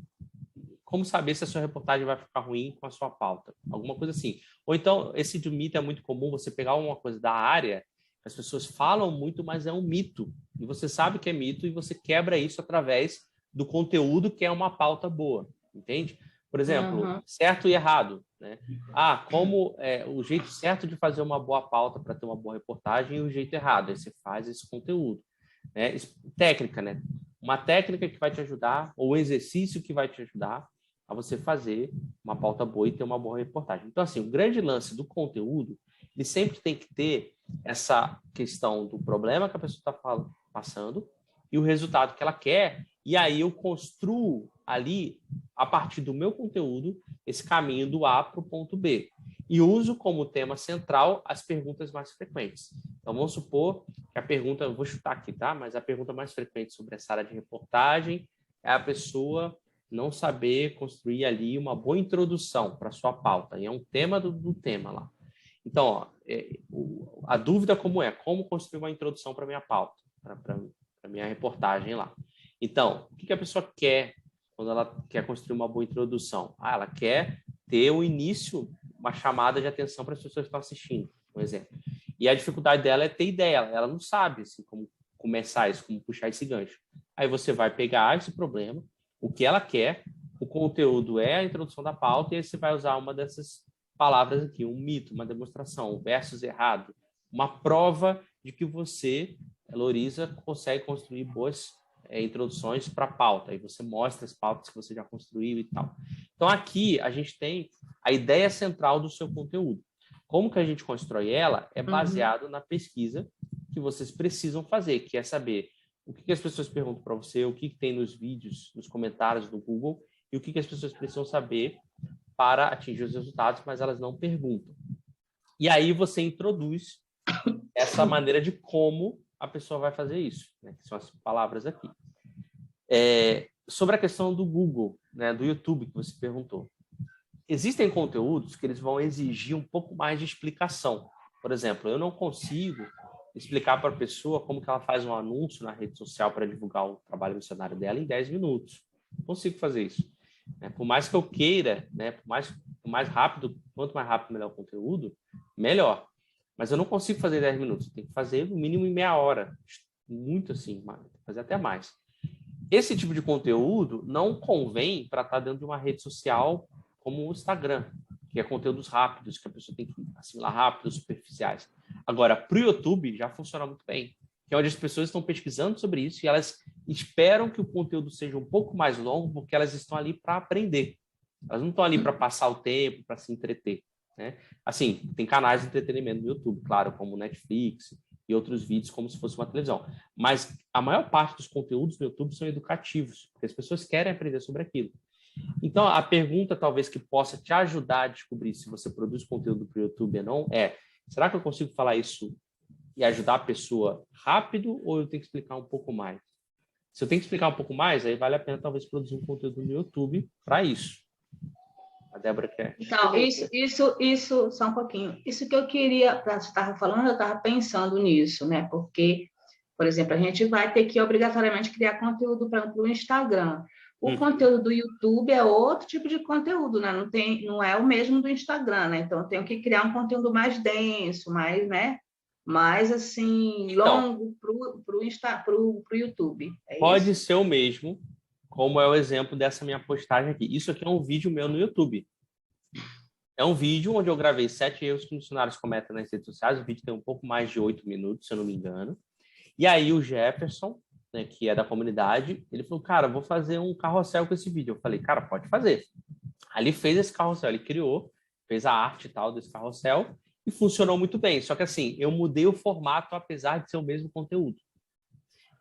como saber se a sua reportagem vai ficar ruim com a sua pauta. Alguma coisa assim. Ou então, esse de mito é muito comum, você pegar uma coisa da área, as pessoas falam muito, mas é um mito. E você sabe que é mito e você quebra isso através do conteúdo que é uma pauta boa. Entende? Por exemplo, certo e errado. Né? Como o jeito certo de fazer uma boa pauta para ter uma boa reportagem e o jeito errado. Aí você faz esse conteúdo. Né? Técnica, né? Uma técnica que vai te ajudar, ou um exercício que vai te ajudar a você fazer uma pauta boa e ter uma boa reportagem. Então, assim, o grande lance do conteúdo, ele sempre tem que ter essa questão do problema que a pessoa está passando e o resultado que ela quer, e aí eu construo ali, a partir do meu conteúdo, esse caminho do A para o ponto B. E uso como tema central as perguntas mais frequentes. Então, vamos supor que a pergunta, eu vou chutar aqui, tá? Mas a pergunta mais frequente sobre essa área de reportagem é a pessoa não saber construir ali uma boa introdução para a sua pauta. E é um tema do tema lá. Então, a dúvida como construir uma introdução para a minha pauta, para a minha reportagem lá. Então, o que a pessoa quer quando ela quer construir uma boa introdução? Ela quer ter o início, uma chamada de atenção para as pessoas que estão assistindo, por exemplo. E a dificuldade dela é ter ideia, ela não sabe assim, como começar isso, como puxar esse gancho. Aí você vai pegar esse problema, o que ela quer, o conteúdo é a introdução da pauta, e aí você vai usar uma dessas palavras aqui, um mito, uma demonstração, um versus errado, uma prova de que você, Heloísa, consegue construir boas introduções para a pauta, aí você mostra as pautas que você já construiu e tal. Então, aqui a gente tem a ideia central do seu conteúdo. Como que a gente constrói ela é baseado na pesquisa que vocês precisam fazer, que é saber o que as pessoas perguntam para você, o que tem nos vídeos, nos comentários do Google, e o que as pessoas precisam saber para atingir os resultados, mas elas não perguntam. E aí você introduz essa maneira de como a pessoa vai fazer isso, né? Que são as palavras aqui. Sobre a questão do Google, né, do YouTube, que você perguntou. Existem conteúdos que eles vão exigir um pouco mais de explicação. Por exemplo, eu não consigo explicar para a pessoa como que ela faz um anúncio na rede social para divulgar o trabalho missionário dela em 10 minutos. Não consigo fazer isso. Por mais que eu queira, né, por mais rápido, quanto mais rápido melhor o conteúdo, melhor. Mas eu não consigo fazer em 10 minutos. Tem que fazer no mínimo em meia hora. Muito assim, fazer até mais. Esse tipo de conteúdo não convém para estar dentro de uma rede social como o Instagram, que é conteúdos rápidos, que a pessoa tem que assimilar rápido, superficiais. Agora, para o YouTube já funciona muito bem, que é onde as pessoas estão pesquisando sobre isso e elas esperam que o conteúdo seja um pouco mais longo, porque elas estão ali para aprender. Elas não estão ali para passar o tempo, para se entreter, né? Assim, tem canais de entretenimento no YouTube, claro, como Netflix e outros vídeos como se fosse uma televisão. Mas a maior parte dos conteúdos no YouTube são educativos, porque as pessoas querem aprender sobre aquilo. Então, a pergunta talvez que possa te ajudar a descobrir se você produz conteúdo para o YouTube ou não será que eu consigo falar isso e ajudar a pessoa rápido ou eu tenho que explicar um pouco mais? Se eu tenho que explicar um pouco mais, aí vale a pena talvez produzir um conteúdo no YouTube para isso. A Débora quer. Então, isso, só um pouquinho. Isso que eu queria, você estava falando, eu estava pensando nisso, né? Porque, por exemplo, a gente vai ter que obrigatoriamente criar conteúdo para o Instagram. O conteúdo do YouTube é outro tipo de conteúdo, né? Não é o mesmo do Instagram, né? Então, eu tenho que criar um conteúdo mais denso, mais assim, longo para o YouTube. Pode ser o mesmo, como é o exemplo dessa minha postagem aqui. Isso aqui é um vídeo meu no YouTube. É um vídeo onde eu gravei 7 erros que missionários cometem nas redes sociais. O vídeo tem um pouco mais de 8 minutos, se eu não me engano. E aí o Jefferson, né, que é da comunidade, ele falou, cara, vou fazer um carrossel com esse vídeo. Eu falei, cara, pode fazer. Aí ele fez esse carrossel, ele criou, fez a arte e tal desse carrossel e funcionou muito bem. Só que assim, eu mudei o formato apesar de ser o mesmo conteúdo.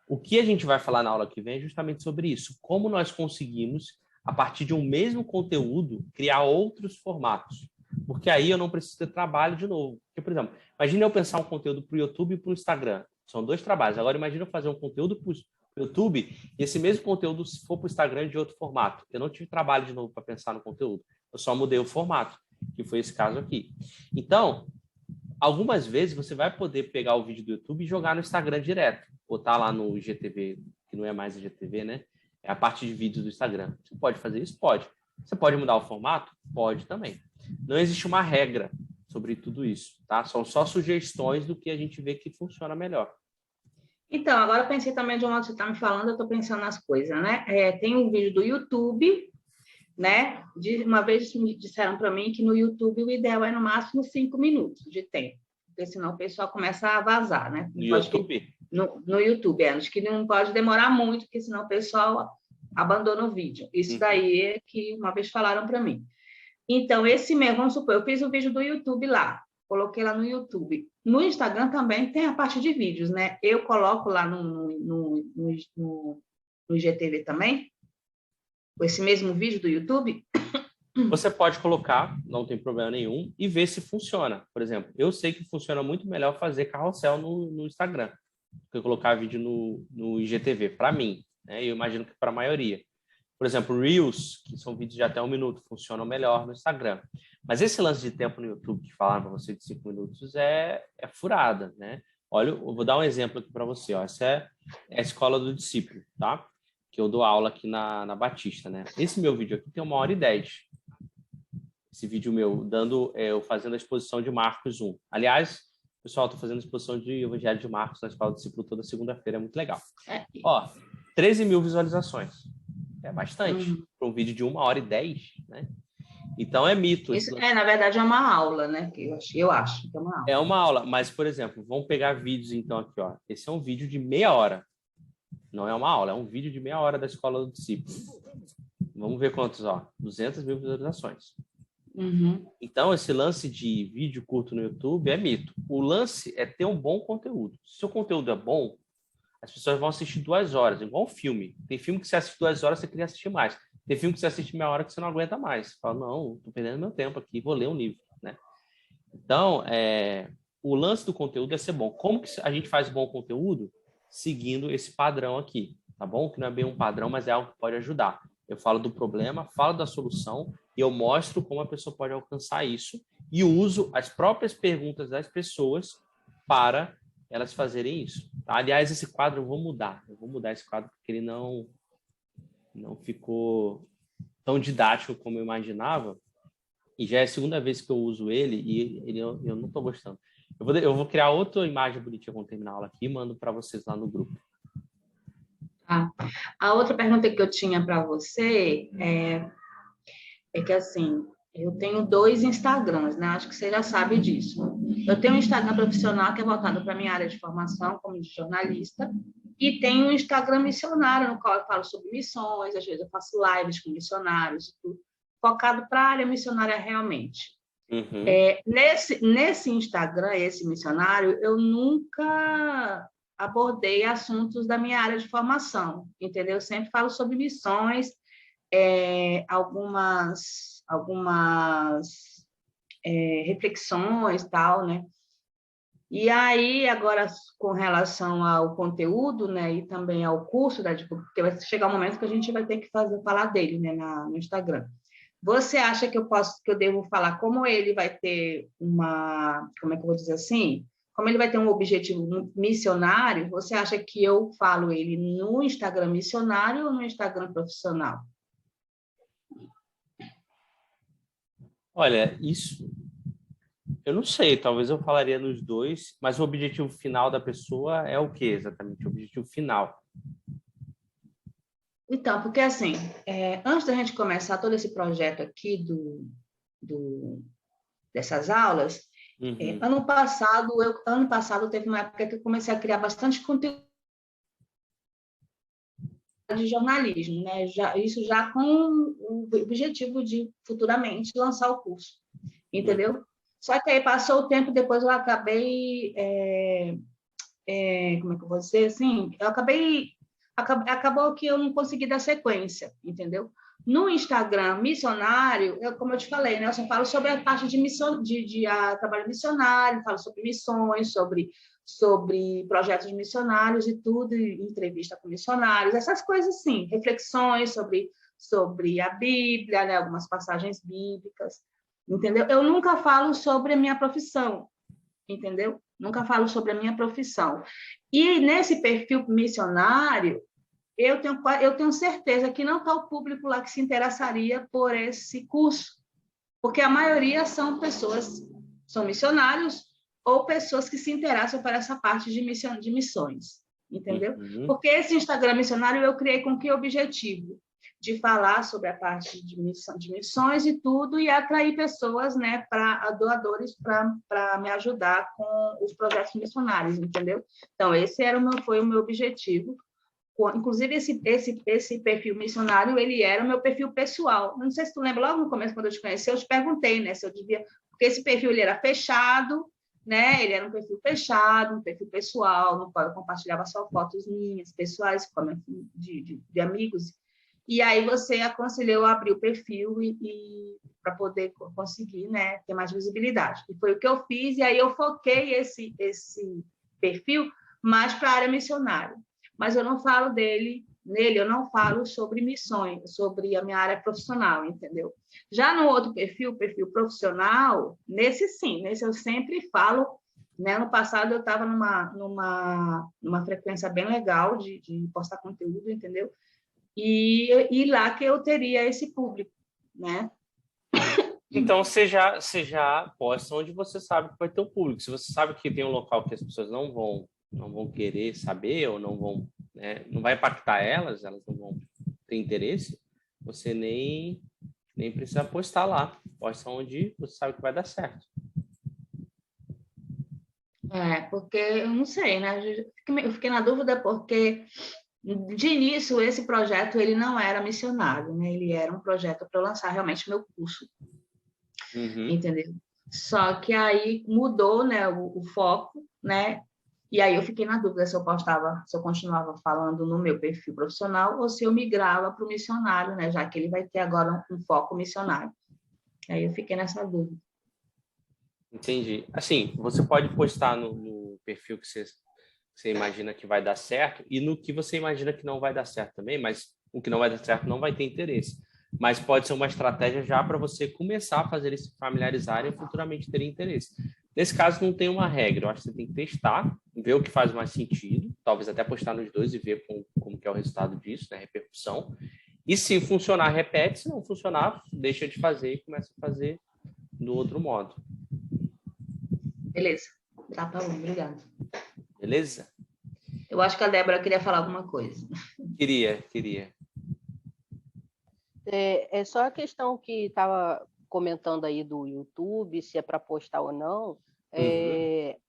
O que a gente vai falar na aula que vem é justamente sobre isso. Como nós conseguimos, a partir de um mesmo conteúdo, criar outros formatos. Porque aí eu não preciso ter trabalho de novo. Porque, por exemplo, imagine eu pensar um conteúdo para o YouTube e para o Instagram. São 2 trabalhos. Agora, imagine eu fazer um conteúdo para o YouTube e esse mesmo conteúdo, se for para o Instagram, de outro formato. Eu não tive trabalho de novo para pensar no conteúdo. Eu só mudei o formato, que foi esse caso aqui. Então, algumas vezes você vai poder pegar o vídeo do YouTube e jogar no Instagram direto. Botar lá no IGTV, que não é mais IGTV, né? É a parte de vídeos do Instagram. Você pode fazer isso? Pode. Você pode mudar o formato? Pode também. Não existe uma regra sobre tudo isso, tá? São só sugestões do que a gente vê que funciona melhor. Então, agora eu pensei também de um modo que você está me falando, eu estou pensando nas coisas, né? Tem um vídeo do YouTube, né? Uma vez me disseram para mim que no YouTube o ideal é no máximo 5 minutos de tempo, porque senão o pessoal começa a vazar, né? No YouTube? No YouTube, acho que não pode demorar muito, porque senão o pessoal abandona o vídeo. Isso daí é que uma vez falaram para mim. Então, esse mesmo, vamos supor, eu fiz o vídeo do YouTube lá, coloquei lá no YouTube. No Instagram também tem a parte de vídeos, né? Eu coloco lá no IGTV também, esse mesmo vídeo do YouTube. Você pode colocar, não tem problema nenhum, e ver se funciona. Por exemplo, eu sei que funciona muito melhor fazer carrossel no Instagram do que colocar vídeo no IGTV, para mim, né? Eu imagino que para a maioria. Por exemplo, Reels, que são vídeos de até 1 minuto, funcionam melhor no Instagram. Mas esse lance de tempo no YouTube, que falaram para você de 5 minutos, é furada, né? Olha, eu vou dar um exemplo aqui para você. Ó. Essa é a Escola do Discípulo, tá? Que eu dou aula aqui na Batista, né? Esse meu vídeo aqui tem 1h10. Esse vídeo meu, eu fazendo a exposição de Marcos 1. Aliás, pessoal, estou fazendo a exposição de Evangelho de Marcos na Escola do Discípulo toda segunda-feira, é muito legal. Ó, 13 mil visualizações. É bastante. Para um vídeo de 1h10, né? Então é mito. Isso, na verdade, é uma aula, né? Eu acho que é uma aula. É uma aula, mas, por exemplo, vamos pegar vídeos, então, aqui, ó. Esse é um vídeo de meia hora. Não é uma aula, é um vídeo de meia hora da Escola do Discípulo. Vamos ver quantos, ó. 200 mil visualizações. Então, esse lance de vídeo curto no YouTube é mito. O lance é ter um bom conteúdo. Se o conteúdo é bom, as pessoas vão assistir 2 horas, igual um filme. Tem filme que você assiste 2 horas, você queria assistir mais. Tem filme que você assiste meia hora que você não aguenta mais. Você fala, não, estou perdendo meu tempo aqui, vou ler um livro, né? Então, o lance do conteúdo é ser bom. Como que a gente faz bom conteúdo? Seguindo esse padrão aqui, tá bom? Que não é bem um padrão, mas é algo que pode ajudar. Eu falo do problema, falo da solução e eu mostro como a pessoa pode alcançar isso e uso as próprias perguntas das pessoas para elas fazerem isso. Tá? Aliás, esse quadro eu vou mudar esse quadro porque ele não ficou tão didático como eu imaginava e já é a segunda vez que eu uso ele e eu não estou gostando. Eu vou criar outra imagem bonitinha quando terminar a aula aqui e mando para vocês lá no grupo. A outra pergunta que eu tinha para você é que, assim, eu tenho 2 Instagrams, né? Acho que você já sabe disso. Eu tenho um Instagram profissional que é voltado para a minha área de formação como jornalista e tenho um Instagram missionário, no qual eu falo sobre missões, às vezes eu faço lives com missionários, tudo, focado para a área missionária realmente. Uhum. Nesse Instagram, esse missionário, eu nunca abordei assuntos da minha área de formação, entendeu? Eu sempre falo sobre missões, algumas reflexões, tal, né? E aí, agora, com relação ao conteúdo, né, e também ao curso da Dico, porque vai chegar um momento que a gente vai ter que falar dele, né, no Instagram. Você acha que eu devo falar como ele vai ter como é que eu vou dizer assim? Como ele vai ter um objetivo missionário, você acha que eu falo ele no Instagram missionário ou no Instagram profissional? Olha, isso eu não sei, talvez eu falaria nos dois, mas o objetivo final da pessoa é o que exatamente? O objetivo final. Então, porque assim, antes da gente começar todo esse projeto aqui dessas aulas, Uhum. ano passado teve uma época que eu comecei a criar bastante conteúdo de jornalismo, né? Isso já com o objetivo de futuramente lançar o curso, entendeu? Só que aí passou o tempo, depois eu acabei, como é que eu vou dizer assim? Acabou que eu não consegui dar sequência, entendeu? No Instagram missionário, como eu te falei, né? Eu só falo sobre a parte de missão, de trabalho missionário, falo sobre missões, sobre projetos missionários e tudo, e entrevista com missionários, essas coisas assim, reflexões sobre a Bíblia, né? Algumas passagens bíblicas, entendeu? Eu nunca falo sobre a minha profissão, entendeu? Nunca falo sobre a minha profissão. E nesse perfil missionário, eu tenho certeza que não está o público lá que se interessaria por esse curso, porque a maioria são missionários ou pessoas que se interessam por essa parte de missões, entendeu? Uhum. Porque esse Instagram missionário eu criei com que objetivo? De falar sobre a parte de missões e tudo, e atrair pessoas, né, doadores para me ajudar com os projetos missionários, entendeu? Então, esse foi o meu objetivo. Inclusive, esse perfil missionário, ele era o meu perfil pessoal. Não sei se tu lembra, logo no começo, quando eu te conheci, eu te perguntei, né, se eu devia... Porque esse perfil, ele era fechado, né? Ele era um perfil fechado, um perfil pessoal, no qual eu compartilhava só fotos minhas, pessoais, de amigos. E aí você aconselhou a abrir o perfil para poder conseguir, né, ter mais visibilidade. E foi o que eu fiz, e aí eu foquei esse perfil mais para a área missionária. Mas eu não falo nele, eu não falo sobre missões, sobre a minha área profissional, entendeu? Já no outro perfil profissional, nesse eu sempre falo, né? No passado eu estava numa frequência bem legal de postar conteúdo, entendeu? E lá que eu teria esse público, né? Então, você já posta onde você sabe que vai ter o público. Se você sabe que tem um local que as pessoas não vão querer saber ou não vão, né, não vai impactar elas não vão ter interesse, você nem precisa postar lá. Posta onde você sabe que vai dar certo. Porque eu não sei, né? Eu fiquei na dúvida porque de início esse projeto ele não era missionário, né? Ele era um projeto para eu lançar realmente meu curso, entendeu? Só que aí mudou, né, o foco, né? E aí eu fiquei na dúvida se eu continuava falando no meu perfil profissional ou se eu migrava para o missionário, né? Já que ele vai ter agora um foco missionário. Aí eu fiquei nessa dúvida. Entendi. Assim, você pode postar no perfil que você imagina que vai dar certo e no que você imagina que não vai dar certo também, mas o que não vai dar certo não vai ter interesse. Mas pode ser uma estratégia já para você começar a fazer isso, se familiarizar e futuramente ter interesse. Nesse caso, não tem uma regra. Eu acho que você tem que testar, ver o que faz mais sentido, talvez até postar nos dois e ver como que é o resultado disso, né? Repercussão. E se funcionar, repete. Se não funcionar, deixa de fazer e começa a fazer do outro modo. Beleza. Tá bom, obrigada. Beleza? Eu acho que a Débora queria falar alguma coisa. Queria. É só a questão que estava comentando aí do YouTube, se é para postar ou não.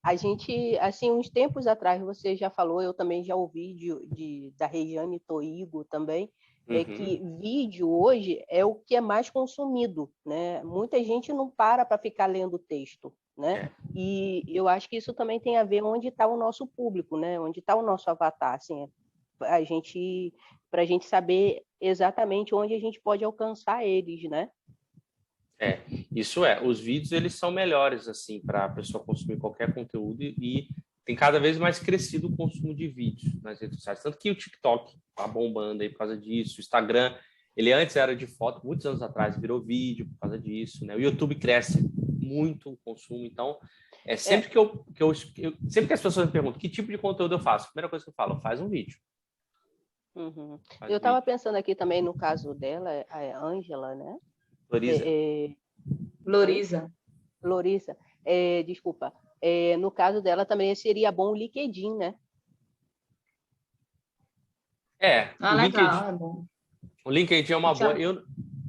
A gente, assim, uns tempos atrás, você já falou, eu também já ouvi da Regiane Toigo também, que vídeo hoje é o que é mais consumido, né? Muita gente não para ficar lendo texto, né? E eu acho que isso também tem a ver onde está o nosso público, né? Onde está o nosso avatar, assim, para a gente saber exatamente onde a gente pode alcançar eles, né? Isso os vídeos eles são melhores assim para a pessoa consumir qualquer conteúdo e tem cada vez mais crescido o consumo de vídeos nas redes sociais, tanto que o TikTok tá bombando aí por causa disso, o Instagram, ele antes era de foto, muitos anos atrás virou vídeo por causa disso, né? O YouTube cresce muito o consumo, então sempre sempre que as pessoas me perguntam que tipo de conteúdo eu faço, a primeira coisa que eu falo, faz um vídeo. Eu estava pensando aqui também no caso dela, a Ângela, né? Lorisa, desculpa. No caso dela também seria bom o LinkedIn, né? O legal, é bom. O LinkedIn é uma boa.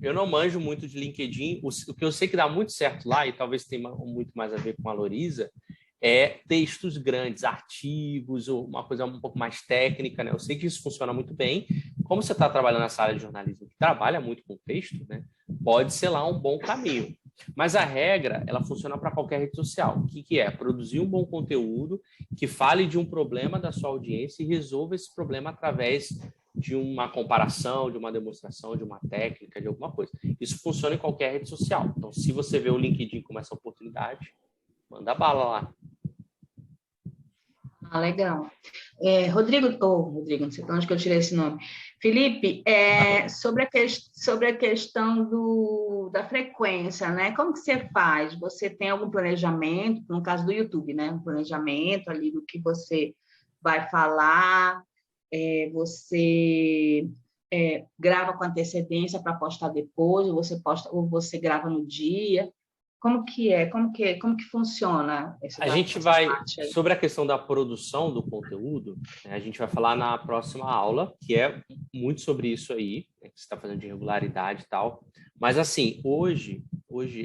Eu não manjo muito de LinkedIn. O que eu sei que dá muito certo lá, e talvez tenha muito mais a ver com a Lorisa, é textos grandes, artigos, ou uma coisa um pouco mais técnica, né? Eu sei que isso funciona muito bem. Como você está trabalhando nessa área de jornalismo, que trabalha muito com texto, né? Pode ser lá um bom caminho. Mas a regra, ela funciona para qualquer rede social. O que é? Produzir um bom conteúdo que fale de um problema da sua audiência e resolva esse problema através de uma comparação, de uma demonstração, de uma técnica, de alguma coisa. Isso funciona em qualquer rede social. Então, se você vê o LinkedIn como essa oportunidade, manda bala lá. Legal. Rodrigo, não sei de onde que eu tirei esse nome. Felipe, sobre a questão da frequência, né? Como que você faz? Você tem algum planejamento, no caso do YouTube, né? Um planejamento ali do que você vai falar, você grava com antecedência para postar depois, ou você grava no dia? Como que funciona a gente vai, sobre a questão da produção do conteúdo, a gente vai falar na próxima aula, que é muito sobre isso aí, que você está fazendo de regularidade e tal. Mas, assim, hoje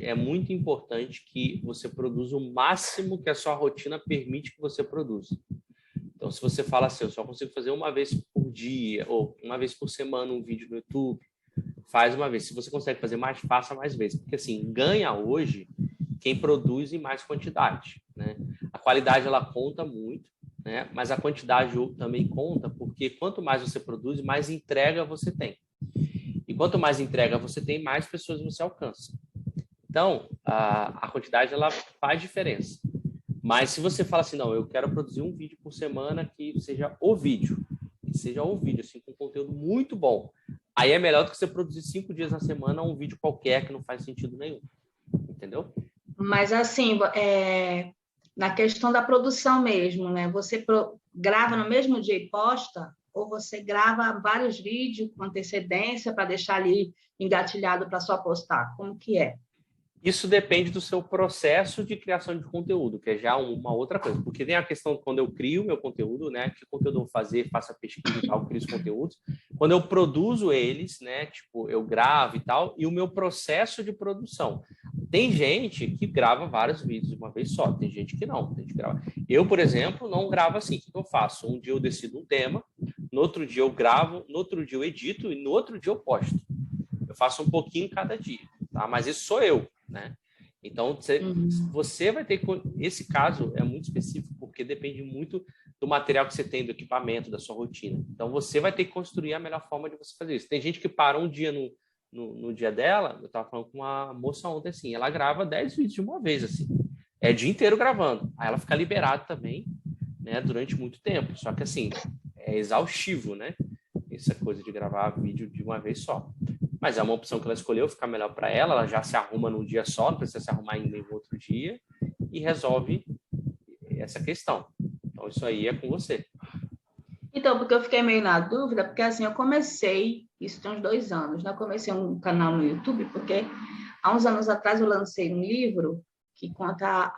é muito importante que você produza o máximo que a sua rotina permite que você produza. Então, se você fala assim, eu só consigo fazer uma vez por dia, ou uma vez por semana um vídeo no YouTube, faz uma vez. Se você consegue fazer mais, faça mais vezes. Porque, assim, ganha hoje quem produz em mais quantidade, né? A qualidade, ela conta muito, né? Mas a quantidade também conta, porque quanto mais você produz, mais entrega você tem. E quanto mais entrega você tem, mais pessoas você alcança. Então, a quantidade, ela faz diferença. Mas se você fala assim, não, eu quero produzir um vídeo por semana que seja o vídeo, assim, com conteúdo muito bom, aí é melhor do que você produzir 5 dias na semana um vídeo qualquer que não faz sentido nenhum. Entendeu? Mas, assim, na questão da produção mesmo, né? Você grava no mesmo dia e posta, ou você grava vários vídeos com antecedência para deixar ali engatilhado para só postar? Como que é? Isso depende do seu processo de criação de conteúdo, que é já uma outra coisa. Porque tem a questão de quando eu crio meu conteúdo, né? Que conteúdo eu vou fazer, faço a pesquisa e tal, crio os conteúdos. Quando eu produzo eles, né? Tipo, eu gravo e tal, e o meu processo de produção. Tem gente que grava vários vídeos de uma vez só, tem gente que não. Tem gente que grava. Eu, por exemplo, não gravo assim. O que eu faço? Um dia eu decido um tema, no outro dia eu gravo, no outro dia eu edito e no outro dia eu posto. Eu faço um pouquinho cada dia, tá? Mas isso sou eu, né? Então, você vai ter... Esse caso é muito específico, porque depende muito do material que você tem, do equipamento, da sua rotina. Então, você vai ter que construir a melhor forma de você fazer isso. Tem gente que para um dia no dia dela, eu estava falando com uma moça ontem, assim, ela grava 10 vídeos de uma vez, assim. É o dia inteiro gravando. Aí ela fica liberada também, né, durante muito tempo. Só que, assim, é exaustivo, né? Essa coisa de gravar vídeo de uma vez só. Mas é uma opção que ela escolheu, ficar melhor para ela. Ela já se arruma num dia só, não precisa se arrumar em nenhum outro dia. E resolve essa questão. Então, isso aí é com você. Então, porque eu fiquei meio na dúvida, porque assim, eu comecei, isso tem uns 2 anos, né? Eu comecei um canal no YouTube, porque há uns anos atrás eu lancei um livro que conta,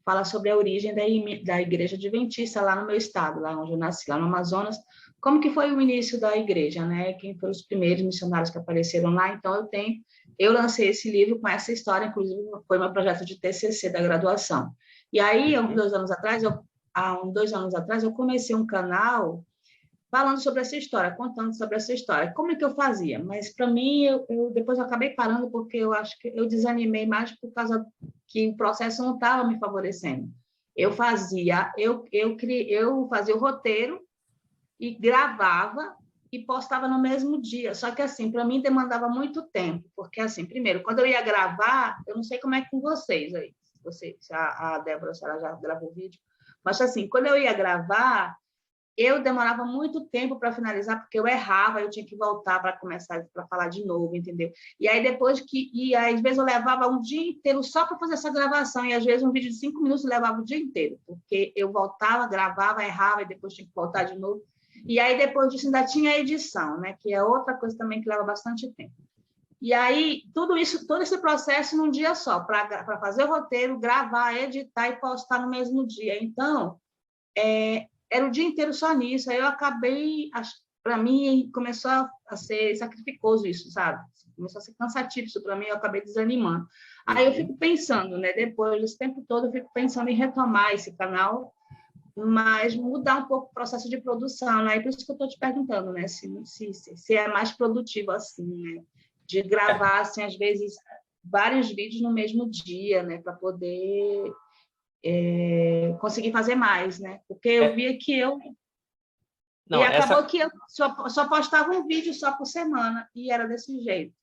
fala sobre a origem da igreja adventista lá no meu estado, lá onde eu nasci, lá no Amazonas, como que foi o início da igreja, né? Quem foram os primeiros missionários que apareceram lá. Então, eu lancei esse livro com essa história, inclusive foi meu projeto de TCC da graduação. E aí, há uns 2 anos atrás, eu comecei um canal falando sobre essa história, contando sobre essa história. Como é que eu fazia? Mas, para mim, depois eu acabei parando, porque eu acho que eu desanimei mais por causa que o processo não estava me favorecendo. Eu fazia o roteiro e gravava e postava no mesmo dia. Só que, assim, para mim demandava muito tempo, porque, assim, primeiro, quando eu ia gravar, eu não sei como é com vocês aí, se a Débora, se ela já gravou vídeo, mas, assim, quando eu ia gravar, eu demorava muito tempo para finalizar, porque eu errava, eu tinha que voltar para começar, para falar de novo, entendeu? E aí, às vezes eu levava um dia inteiro só para fazer essa gravação, e às vezes um vídeo de 5 minutos levava o dia inteiro, porque eu voltava, gravava, errava, e depois tinha que voltar de novo. E aí, depois disso, ainda tinha a edição, né? Que é outra coisa também que leva bastante tempo. E aí, todo esse processo num dia só, para fazer o roteiro, gravar, editar e postar no mesmo dia. Então, era o dia inteiro só nisso. Aí eu acabei, para mim, começou a ser sacrificoso isso, sabe? Começou a ser cansativo isso para mim, eu acabei desanimando. Aí eu fico pensando, né? Depois desse tempo todo, eu fico pensando em retomar esse canal, mas mudar um pouco o processo de produção, né? E por isso que eu estou te perguntando, né? Se é mais produtivo assim, né? De gravar, assim, às vezes, vários vídeos no mesmo dia, né? Para poder conseguir fazer mais, né? Porque eu via que Não, acabou que eu só postava um vídeo só por semana, e era desse jeito.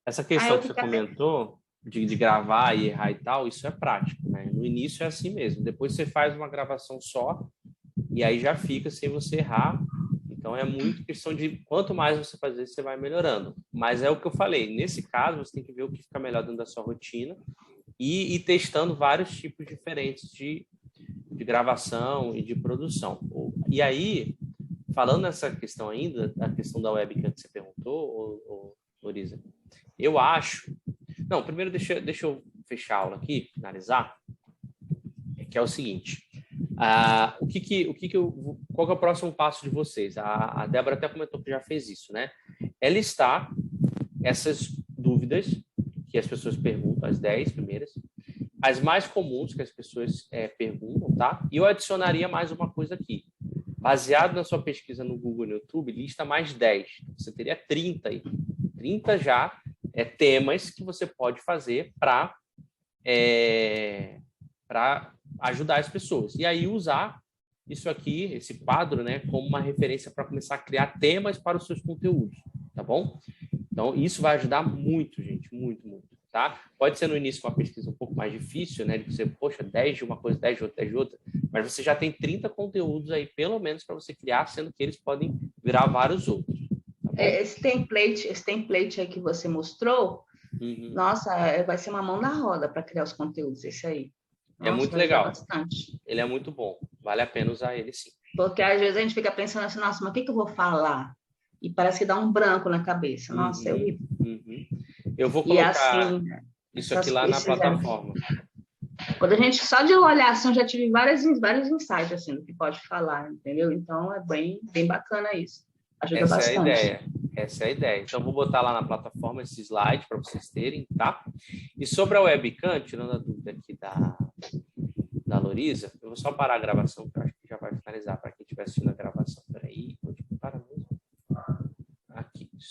essa questão que você comentou de gravar e errar e tal, isso é prático, né? No início é assim mesmo. Depois você faz uma gravação só e aí já fica sem você errar. Então é muito questão de quanto mais você fazer, você vai melhorando. Mas é o que eu falei. Nesse caso, você tem que ver o que fica melhor dentro da sua rotina e ir testando vários tipos diferentes de gravação e de produção. E aí, falando nessa questão ainda, a questão da webcam que você perguntou, Loriza, eu acho... Não, primeiro deixa eu fechar a aula aqui, finalizar, que é o seguinte. Qual que é o próximo passo de vocês? A Débora até comentou que já fez isso, né? É listar essas dúvidas que as pessoas perguntam, as 10 primeiras, as mais comuns que as pessoas perguntam, tá? E eu adicionaria mais uma coisa aqui. Baseado na sua pesquisa no Google e no YouTube, lista mais 10. Você teria 30 aí. 30 já temas que você pode fazer para ajudar as pessoas. E aí usar isso aqui, esse quadro, né, como uma referência para começar a criar temas para os seus conteúdos, tá bom? Então, isso vai ajudar muito, gente, muito, muito, tá? Pode ser no início uma pesquisa um pouco mais difícil, né, de você, poxa, 10 de uma coisa, 10 de outra, 10 de outra, mas você já tem 30 conteúdos aí, pelo menos, para você criar, sendo que eles podem virar vários outros. Tá esse template aí que você mostrou, nossa, vai ser uma mão na roda para criar os conteúdos, esse aí. Nossa, é muito legal. Bastante. Ele é muito bom. Vale a pena usar ele, sim. Porque às vezes a gente fica pensando assim, nossa, mas o que eu vou falar? E parece que dá um branco na cabeça. Nossa, é horrível. Eu vou colocar isso aqui lá na plataforma. Quando a gente, só de olhar assim, eu já tive vários insights assim, do que pode falar, entendeu? Então, é bem bacana isso. Ajuda bastante. Essa é a ideia. Então, vou botar lá na plataforma esse slide para vocês terem, tá? E sobre a webcam, tirando a dúvida aqui da Loriza, eu vou só parar a gravação, que eu acho que já vai finalizar para quem estiver assistindo a gravação. Peraí.